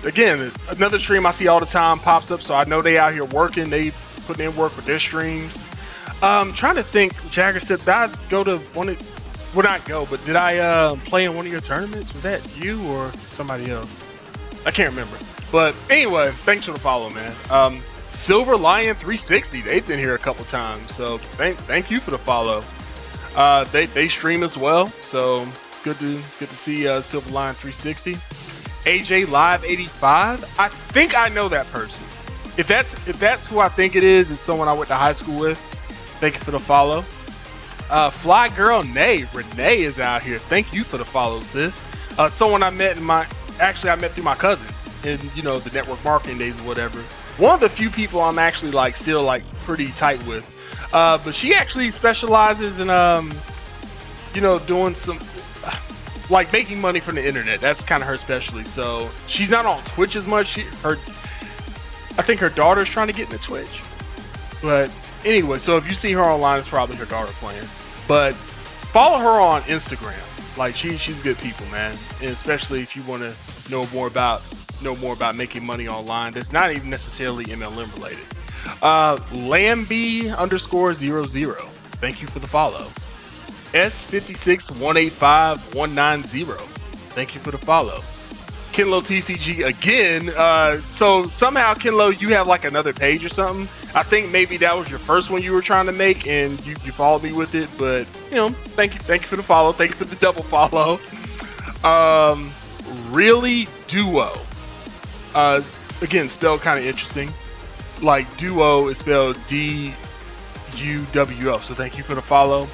Again, another stream I see all the time pops up, so I know they out here working. They putting in work for their streams. Trying to think, Jaggerstep, did I go to one of, well, not go, but did I play in one of your tournaments? Was that you or somebody else? I can't remember. But anyway, thanks for the follow, man. Silver Lion 360, they've been here a couple times, so thank you for the follow. They stream as well, so it's good to see Silver Lion 360. AJ Live 85. I think I know that person. If that's who I think it is, it's someone I went to high school with. Thank you for the follow. Fly Girl Nay, Renee is out here. Thank you for the follow, sis. Someone I met I met through my cousin in the network marketing days or whatever. One of the few people I'm actually still pretty tight with. But she actually specializes in doing some making money from the internet. That's kind of her specialty. So she's not on Twitch as much. I think her daughter's trying to get into Twitch. But anyway, so if you see her online, it's probably her daughter playing. But follow her on Instagram. She's good people, man. And especially if you want to know more about making money online. That's not even necessarily MLM related. Lambie_00. Thank you for the follow. S56185-190. Thank you for the follow. Kenlo TCG again. So somehow, Kenlo, you have another page or something. I think maybe that was your first one you were trying to make, and you followed me with it. But thank you for the follow. Thank you for the double follow. Really Duo. Again, spelled kind of interesting. Duo is spelled D-U-W-O. So thank you for the follow.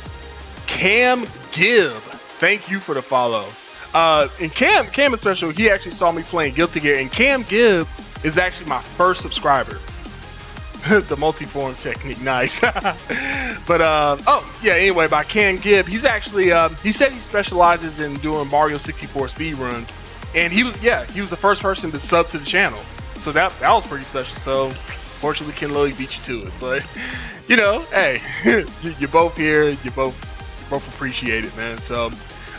Cam Gibb, thank you for the follow. And Cam is special. He actually saw me playing Guilty Gear, and Cam Gibb is actually my first subscriber. The multi-form technique, nice. But anyway, by Cam Gibb, he's actually he said he specializes in doing Mario 64 speedruns, and he was the first person to sub to the channel. So that was pretty special. So fortunately, Ken Lo, he beat you to it. But you know, hey, you're both here. You both appreciate it, man. So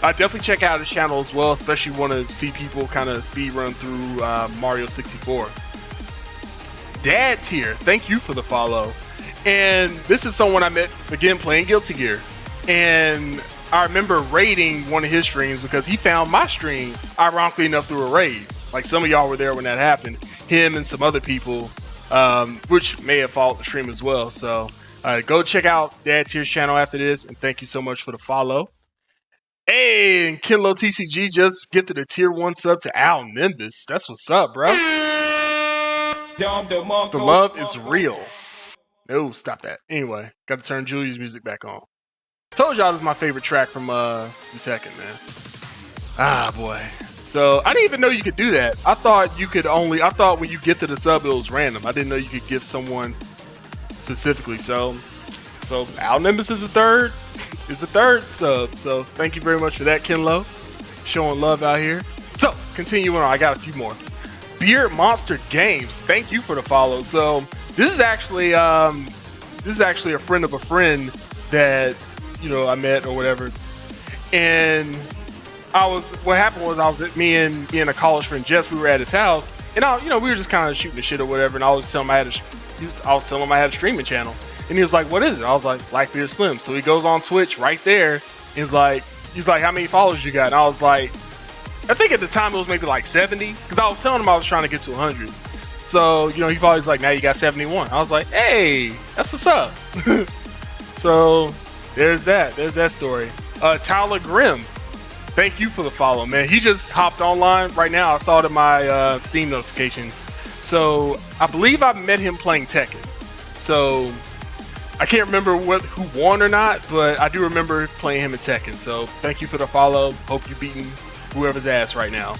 definitely check out his channel as well, especially want to see people kind of speed run through Mario 64. Dad Tier, thank you for the follow. And this is someone I met again playing Guilty Gear, and I remember raiding one of his streams because he found my stream, ironically enough, through a raid. Like some of y'all were there when that happened. Him and some other people, which may have followed the stream as well. So go check out Dad Tier's channel after this, and thank you so much for the follow. Hey, and Ken Lo TCG just gifted a tier 1 sub to Al Nimbus. That's what's up, bro. The love is real. No, stop that. Anyway, got to turn Julia's music back on. Told y'all this is my favorite track from Tekken, man. Ah, boy. So I didn't even know you could do that. I thought when you get to the sub, it was random. I didn't know you could give someone specifically. So Al Nimbus is the third sub. So thank you very much for that, Ken Lo. Showing love out here. So continuing on, I got a few more. Beard Monster Games, thank you for the follow. So this is actually a friend of a friend that I met or whatever, and what happened was me and a college friend Jess, we were at his house, and we were just kind of shooting the shit or whatever, and I was telling him I had a streaming channel, and he was like, "What is it?" I was like, Blackbeard Slim. So he goes on Twitch right there, and he's like, "How many followers you got?" And I was like, I think at the time it was maybe like 70, because I was telling him I was trying to get to 100. So, he probably was like, now you got 71. I was like, hey, that's what's up. So, there's that story. Tyler Grimm, thank you for the follow, man. He just hopped online right now. I saw it in my Steam notification. So, I believe I met him playing Tekken. So, I can't remember who won or not, but I do remember playing him in Tekken. So, thank you for the follow. Hope you're beating whoever's ass right now.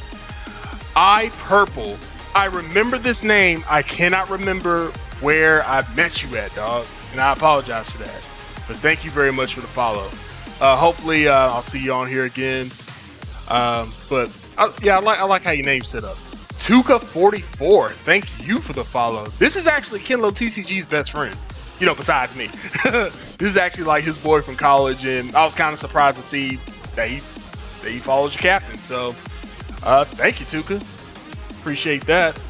Purple. I remember this name. I cannot remember where I met you at, dog. And I apologize for that. But thank you very much for the follow. Hopefully, I'll see you on here again. I like how your name's set up. Tuka44, thank you for the follow. This is actually Ken Lo TCG's best friend. Besides me. This is actually like his boy from college, and I was kind of surprised to see that he follows your captain. So, thank you, Tuka. Appreciate that.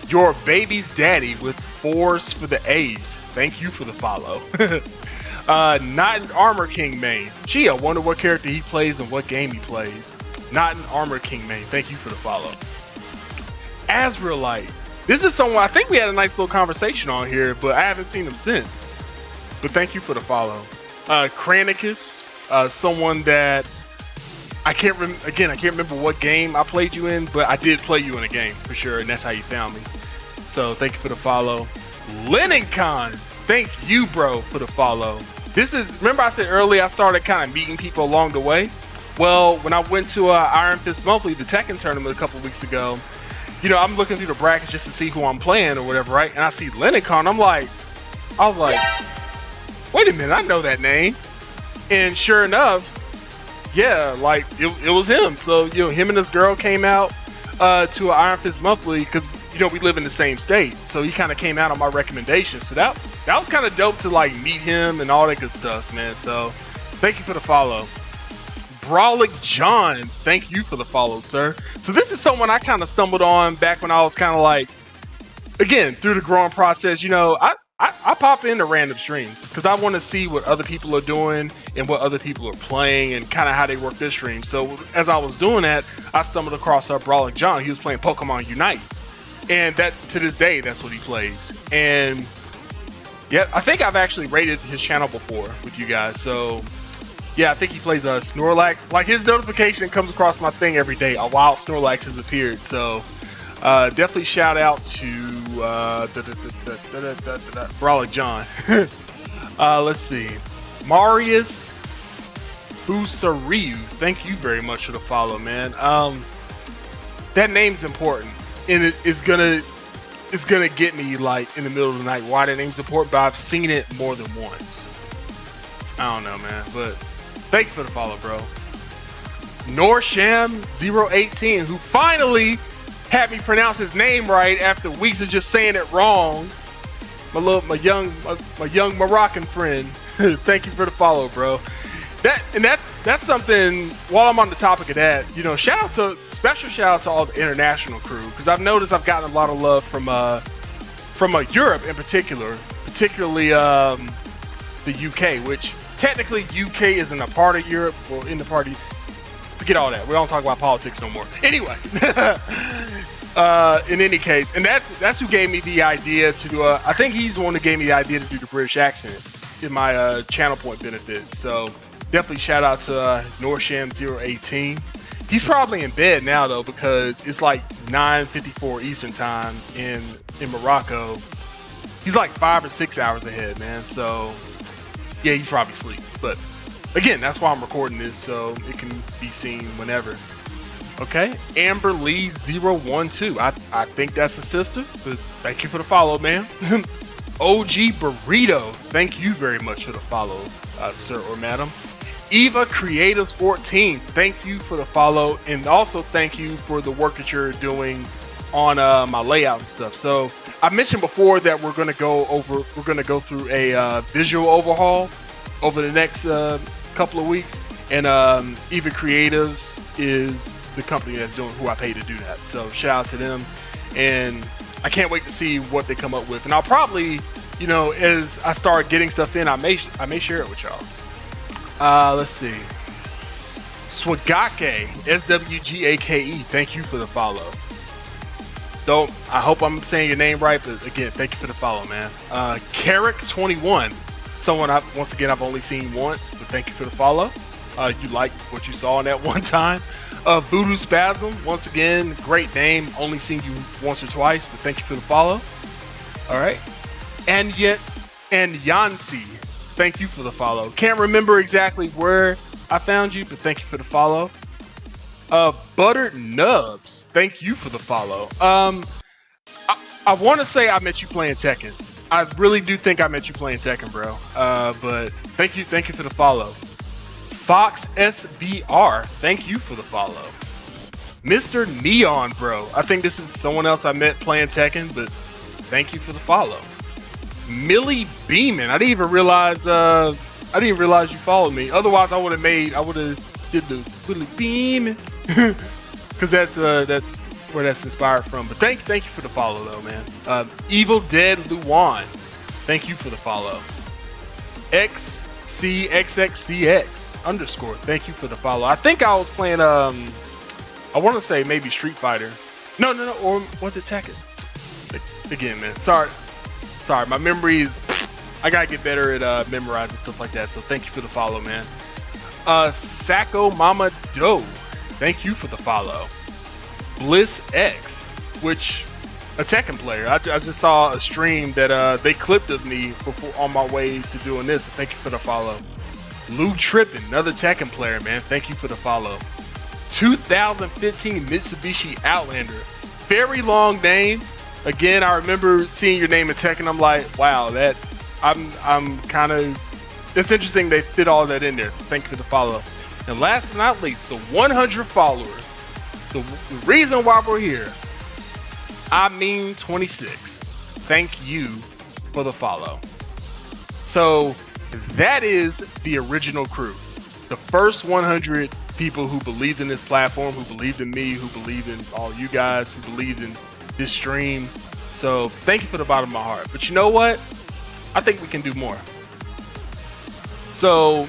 Your baby's daddy with 4s for the A's. Thank you for the follow. Not an Armor King main. Gee, I wonder what character he plays and what game he plays. Not an Armor King main. Thank you for the follow. Azraelite. This is someone I think we had a nice little conversation on here, but I haven't seen him since. But thank you for the follow. Kranicus, someone that I can't remember what game I played you in, but I did play you in a game for sure, and that's how you found me. So thank you for the follow. LennonCon, thank you, bro, for the follow. Remember I said earlier I started kind of meeting people along the way? Well, when I went to Iron Fist Monthly, the Tekken tournament a couple weeks ago, I'm looking through the brackets just to see who I'm playing or whatever, right? And I see LennonCon, I was like, wait a minute, I know that name. And sure enough, yeah, like it was him. So him and this girl came out to an Iron Fist Monthly because we live in the same state. So he kind of came out on my recommendation. So that was kind of dope to like meet him and all that good stuff, man. So thank you for the follow. Brawlic John, thank you for the follow, sir. So this is someone I kind of stumbled on back when I was kind of like, again, through the growing process. I pop into random streams because I want to see what other people are doing and what other people are playing and kind of how they work their streams. So as I was doing that, I stumbled across Brawlic John. He was playing Pokemon Unite, and that to this day, that's what he plays. And yeah, I think I've actually rated his channel before with you guys. So yeah, I think he plays Snorlax. Like his notification comes across my thing every day. A wild Snorlax has appeared. So definitely shout out to Brawlic John. Let's see. Marius Busariu. Thank you very much for the follow, man. That name's important, and it's gonna get me like in the middle of the night why that name's important, but I've seen it more than once. I don't know, man, but thank you for the follow, bro. Norsham018, who finally had me pronounce his name right after weeks of just saying it wrong. My young Moroccan friend. Thank you for the follow, bro. That's something. While I'm on the topic of that, special shout out to all the international crew, because I've noticed I've gotten a lot of love from Europe in particularly the UK, which technically UK isn't a part of Europe. Well, in the party, forget all that. We don't talk about politics no more. Anyway, in any case, and that's who gave me the idea to do. I think he's the one who gave me the idea to do the British accent in my channel point benefit. So definitely shout out to Norsham018. He's probably in bed now though, because it's like 9:54 Eastern time in Morocco. He's like 5 or 6 hours ahead, man. So yeah, he's probably asleep. But again, that's why I'm recording this, so it can be seen whenever. Okay, Amber Lee 012. I think that's a sister. But thank you for the follow, man. OG Burrito, thank you very much for the follow, sir or madam. Eva Creatives 14, thank you for the follow, and also thank you for the work that you're doing on my layout and stuff. So I mentioned before that we're gonna go through a visual overhaul over the next couple of weeks, and Eva Creatives is the company that's doing who I pay to do that. So shout out to them, and I can't wait to see what they come up with. And I'll probably, as I start getting stuff in, I may share it with y'all. Let's see. Swagake, SWGAKE, thank you for the follow. I hope I'm saying your name right, but again, thank you for the follow, man. Carrick21, someone I've only seen once, but thank you for the follow. You like what you saw in that one time. Voodoo Spasm, once again, great name. Only seen you once or twice, but thank you for the follow. All right. And Yancy, thank you for the follow. Can't remember exactly where I found you, but thank you for the follow. Buttered Nubs, thank you for the follow. I want to say I met you playing Tekken. I really do think I met you playing Tekken, bro. But thank you for the follow. Fox SBR, thank you for the follow. Mr. Neon, bro. I think this is someone else I met playing Tekken, but thank you for the follow. Millie Beeman, I didn't even realize you followed me. Otherwise, I would have did the Millie Beeman, because that's where that's inspired from. But thank you for the follow though, man. Evil Dead Luan, thank you for the follow. XCXXCX _, thank you for the follow. I think I was playing I want to say maybe Street Fighter. No, or was it Tekken? Again, man. Sorry, my memory is, I gotta get better at memorizing stuff like that. So thank you for the follow, man. Sacco Mama Doe, thank you for the follow. Bliss X, which a Tekken player. I just saw a stream that they clipped of me before on my way to doing this. So thank you for the follow. Lou Trippin, another Tekken player, man. Thank you for the follow. 2015 Mitsubishi Outlander, very long name. Again, I remember seeing your name in Tekken. I'm like, wow, I'm kind of, it's interesting they fit all that in there. So thank you for the follow. And last but not least, the 100 followers. The reason why we're here, I mean 26. Thank you for the follow. So that is the original crew. The first 100 people who believed in this platform, who believed in me, who believed in all you guys, who believed in this stream. So thank you for the bottom of my heart. But you know what? I think we can do more. So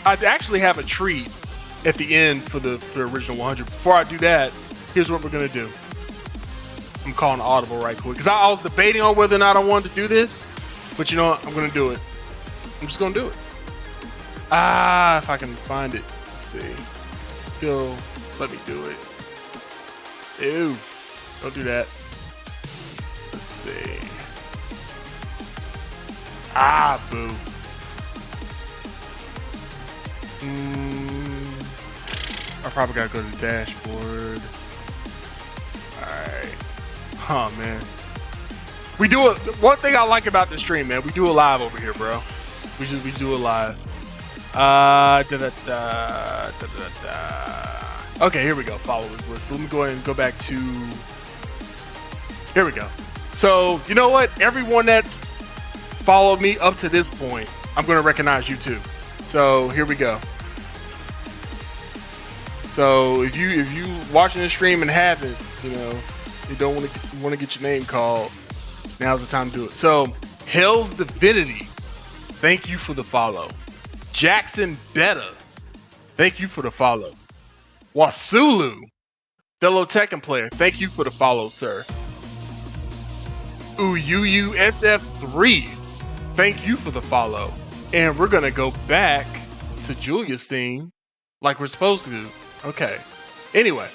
I actually have a treat at the end for the original 100. Before I do that, here's what we're gonna do. I'm calling audible right quick, because I was debating on whether or not I wanted to do this, but you know what? I'm gonna do it. I'm just gonna do it. If I can find it. Let's see. Let me do it. Ew. Don't do that. Let's see. Boo. I probably gotta go to the dashboard. Alright. Huh, man. We do it. One thing I like about this stream, man, we do it live over here, bro. We do it live. Okay, here we go. Followers list. So let me go ahead and go back to Here we go. So, you know what? Everyone that's followed me up to this point, I'm going to recognize you too. So, here we go. So, if you watching this stream and haven't, you know, you don't want to get your name called, now's the time to do it. So, Hell's Divinity, thank you for the follow. Jackson Betta, thank you for the follow. Wasulu, fellow Tekken player, thank you for the follow, sir. Uyuyu SF3, thank you for the follow. And we're going to go back to Julia's theme like we're supposed to do. Okay. Anyway.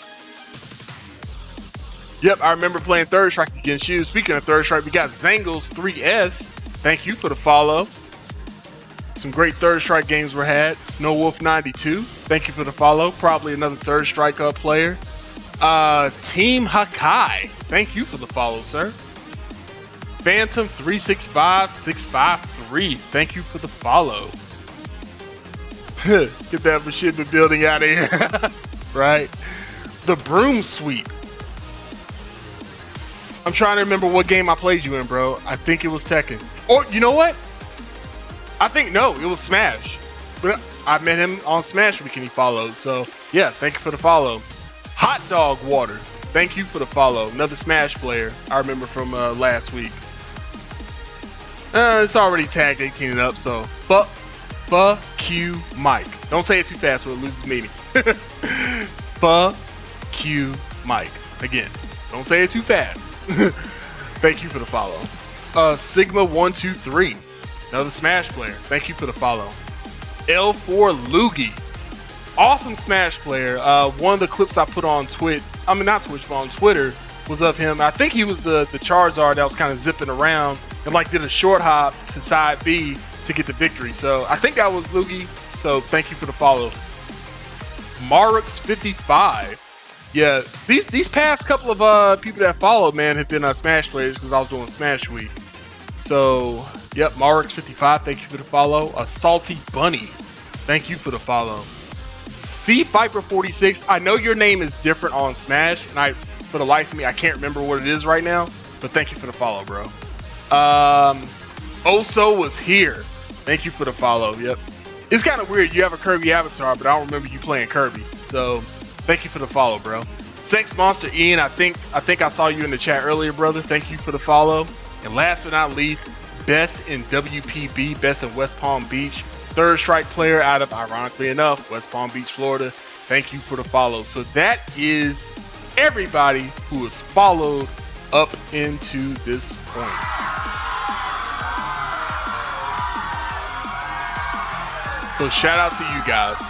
Yep, I remember playing Third Strike against you. Speaking of Third Strike, we got Zangles 3S. Thank you for the follow. Some great Third Strike games were had. Snowwolf 92. Thank you for the follow. Probably another Third Strike player. Team Hakai. Thank you for the follow, sir. Phantom 365653. Thank you for the follow. Get that Machinima building out of here. Right? The Broom Sweep. I'm trying to remember what game I played you in, bro. I think it was Tekken. Or, you know what? I think, no, it was Smash. But I met him on Smash Week and he followed. So, yeah, thank you for the follow. Hot Dog Water. Thank you for the follow. Another Smash player I remember from last week. It's already tagged 18 and up, so fuck you, Mike. Don't say it too fast or it loses meaning. Fuck you, Mike. Again, don't say it too fast. Thank you for the follow. Sigma123, another Smash player. Thank you for the follow. L4 Loogie, awesome Smash player. One of the clips I put on Twitch, I mean not Twitch, but on Twitter, was of him. I think he was the Charizard that was kind of zipping around and like did a short hop to side B to get the victory. So I think that was Loogie. So thank you for the follow. Marux55. Yeah, these past couple of people that followed, man, have been Smash players because I was doing Smash Week. So, yep, Marux55, thank you for the follow. Salty Bunny, thank you for the follow. C Viper 46, I know your name is different on Smash, and for the life of me, I can't remember what it is right now, but thank you for the follow, bro. Oso was here. Thank you for the follow. Yep. It's kind of weird. You have a Kirby avatar, but I don't remember you playing Kirby. So, thank you for the follow, bro. Sex Monster Ian, I think I saw you in the chat earlier, brother. Thank you for the follow. And last but not least, Best in WPB, Best in West Palm Beach. Third Strike player out of, ironically enough, West Palm Beach, Florida. Thank you for the follow. So that is everybody who has followed up into this point. So shout out to you guys.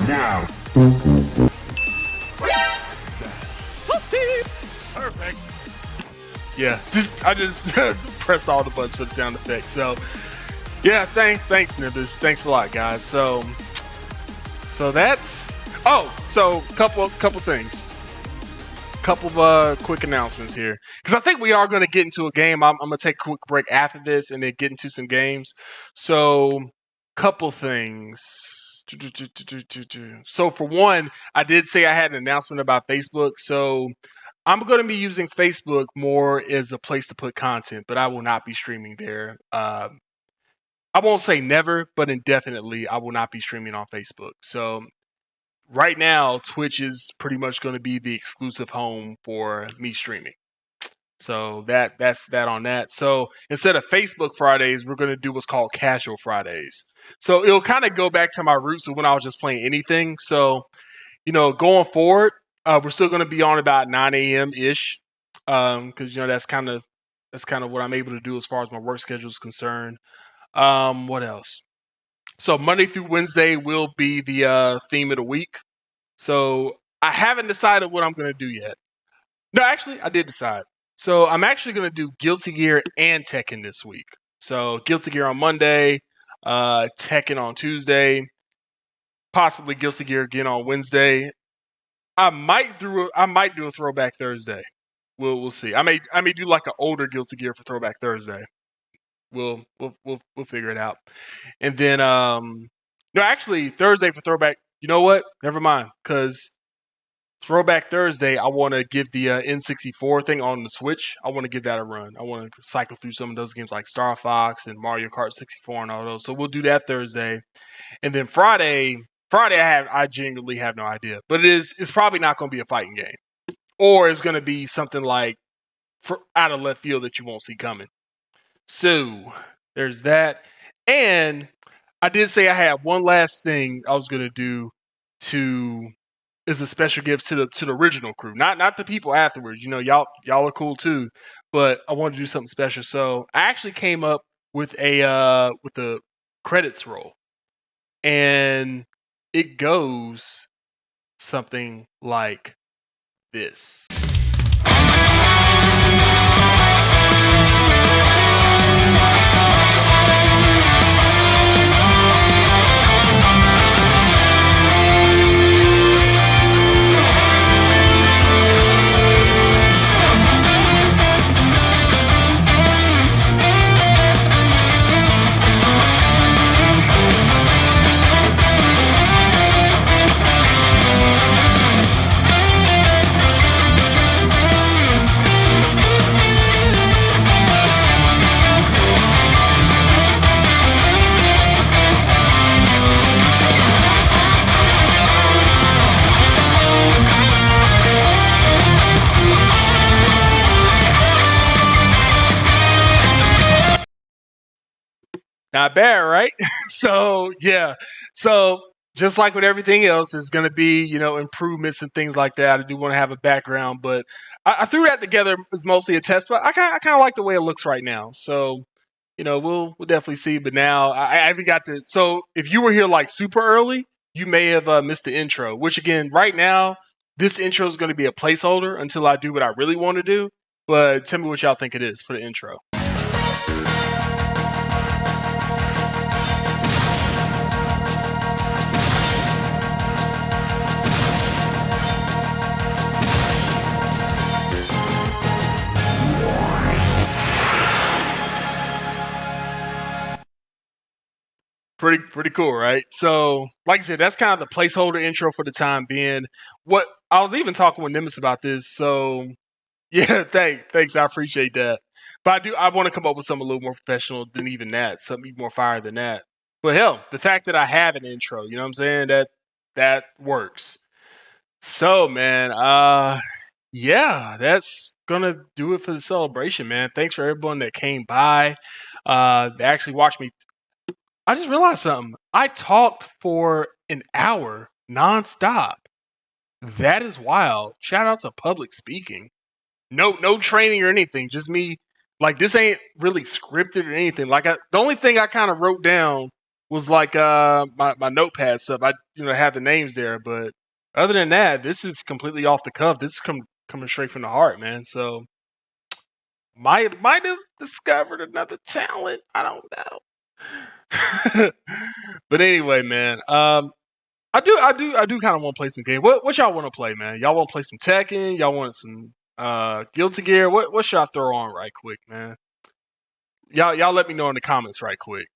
Now. Perfect. Yeah, I just pressed all the buttons for the sound effect. So yeah, thanks Nimbus. Thanks a lot, guys. So that's so couple things. Couple of quick announcements here, because I think we are going to get into a game. I'm going to take a quick break after this and then get into some games. So, couple things. So, for one, I did say I had an announcement about Facebook. So, I'm going to be using Facebook more as a place to put content, but I will not be streaming there. I won't say never, but indefinitely, I will not be streaming on Facebook. So, right now, Twitch is pretty much going to be the exclusive home for me streaming. So that's that on that. So instead of Facebook Fridays, we're going to do what's called Casual Fridays. So it'll kind of go back to my roots of when I was just playing anything. So, going forward, we're still going to be on about 9 a.m. ish, because that's kind of what I'm able to do as far as my work schedule is concerned. What else? So Monday through Wednesday will be the theme of the week. So I haven't decided what I'm going to do yet. No, actually, I did decide. So I'm actually going to do Guilty Gear and Tekken this week. So Guilty Gear on Monday, Tekken on Tuesday, possibly Guilty Gear again on Wednesday. I might do a Throwback Thursday. We'll see. I may do like an older Guilty Gear for Throwback Thursday. We'll figure it out. And then no, actually Thursday for Throwback. You know what? Never mind, because Throwback Thursday, I want to give the N64 thing on the Switch. I want to give that a run. I want to cycle through some of those games like Star Fox and Mario Kart 64 and all those. So we'll do that Thursday, and then Friday. I genuinely have no idea, but it's probably not going to be a fighting game, or it's going to be something like out of left field that you won't see coming. So there's that, and I did say I had one last thing I was going to do to is a special gift to the original crew, not the people afterwards. You know, y'all are cool too, but I wanted to do something special. So I actually came up with a credits roll, and it goes something like this. Not bad, right? So yeah. So just like with everything else, there's going to be improvements and things like that. I do want to have a background, but I threw that together as mostly a test. But I kind of like the way it looks right now. So we'll definitely see. But now I haven't got to. So if you were here like super early, you may have missed the intro. Which again, right now, this intro is going to be a placeholder until I do what I really want to do. But tell me what y'all think it is for the intro. Pretty cool, right? So, like I said, that's kind of the placeholder intro for the time being. What I was even talking with Nimbus about this, so yeah, thanks, I appreciate that. But I want to come up with something a little more professional than even that, something even more fire than that. But hell, the fact that I have an intro, you know what I'm saying, that works. So, man, yeah, that's gonna do it for the celebration, man. Thanks for everyone that came by. They actually watched me. I just realized something. I talked for an hour nonstop. That is wild. Shout out to public speaking. No training or anything. Just me. Like this ain't really scripted or anything. Like the only thing I kind of wrote down was like my notepad stuff. I have the names there, but other than that, this is completely off the cuff. This is coming straight from the heart, man. So might have discovered another talent. I don't know. But anyway, man, I do kind of want to play some game. What y'all want to play, man? Y'all want to play some Tekken? Y'all want some Guilty Gear? What should I throw on right quick, man? Y'all let me know in the comments right quick.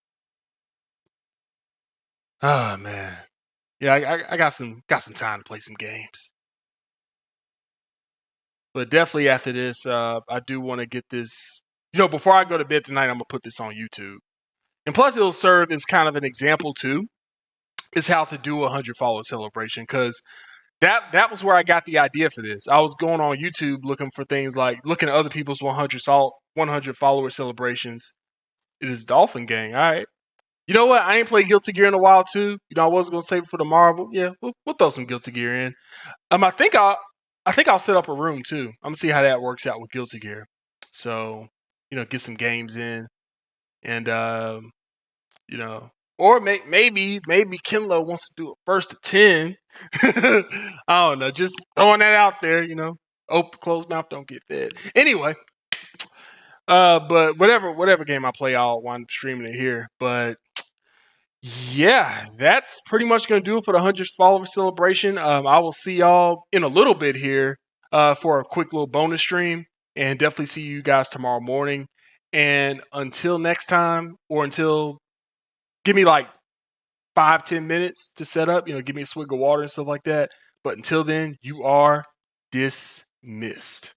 Oh man, yeah, I got some time to play some games. But definitely after this, I do want to get this. Before I go to bed tonight, I'm gonna put this on YouTube. And plus, it'll serve as kind of an example too, is how to do a 100 follower celebration. Because that was where I got the idea for this. I was going on YouTube looking for things like looking at other people's 100 follower celebrations. It is Dolphin Gang. All right. You know what? I ain't played Guilty Gear in a while too. I was gonna save it for tomorrow, but yeah, we'll throw some Guilty Gear in. I think I'll set up a room too. I'm gonna see how that works out with Guilty Gear. So get some games in, and or maybe Kinlo wants to do a first to 10. I don't know. Just throwing that out there. Open closed mouth don't get fed. Anyway, but whatever game I play, I'll wind up streaming it here. But yeah, that's pretty much gonna do it for the 100th follower celebration. I will see y'all in a little bit here for a quick little bonus stream, and definitely see you guys tomorrow morning. And until next time, or until give me like 5-10 minutes to set up, give me a swig of water and stuff like that. But until then, you are dismissed.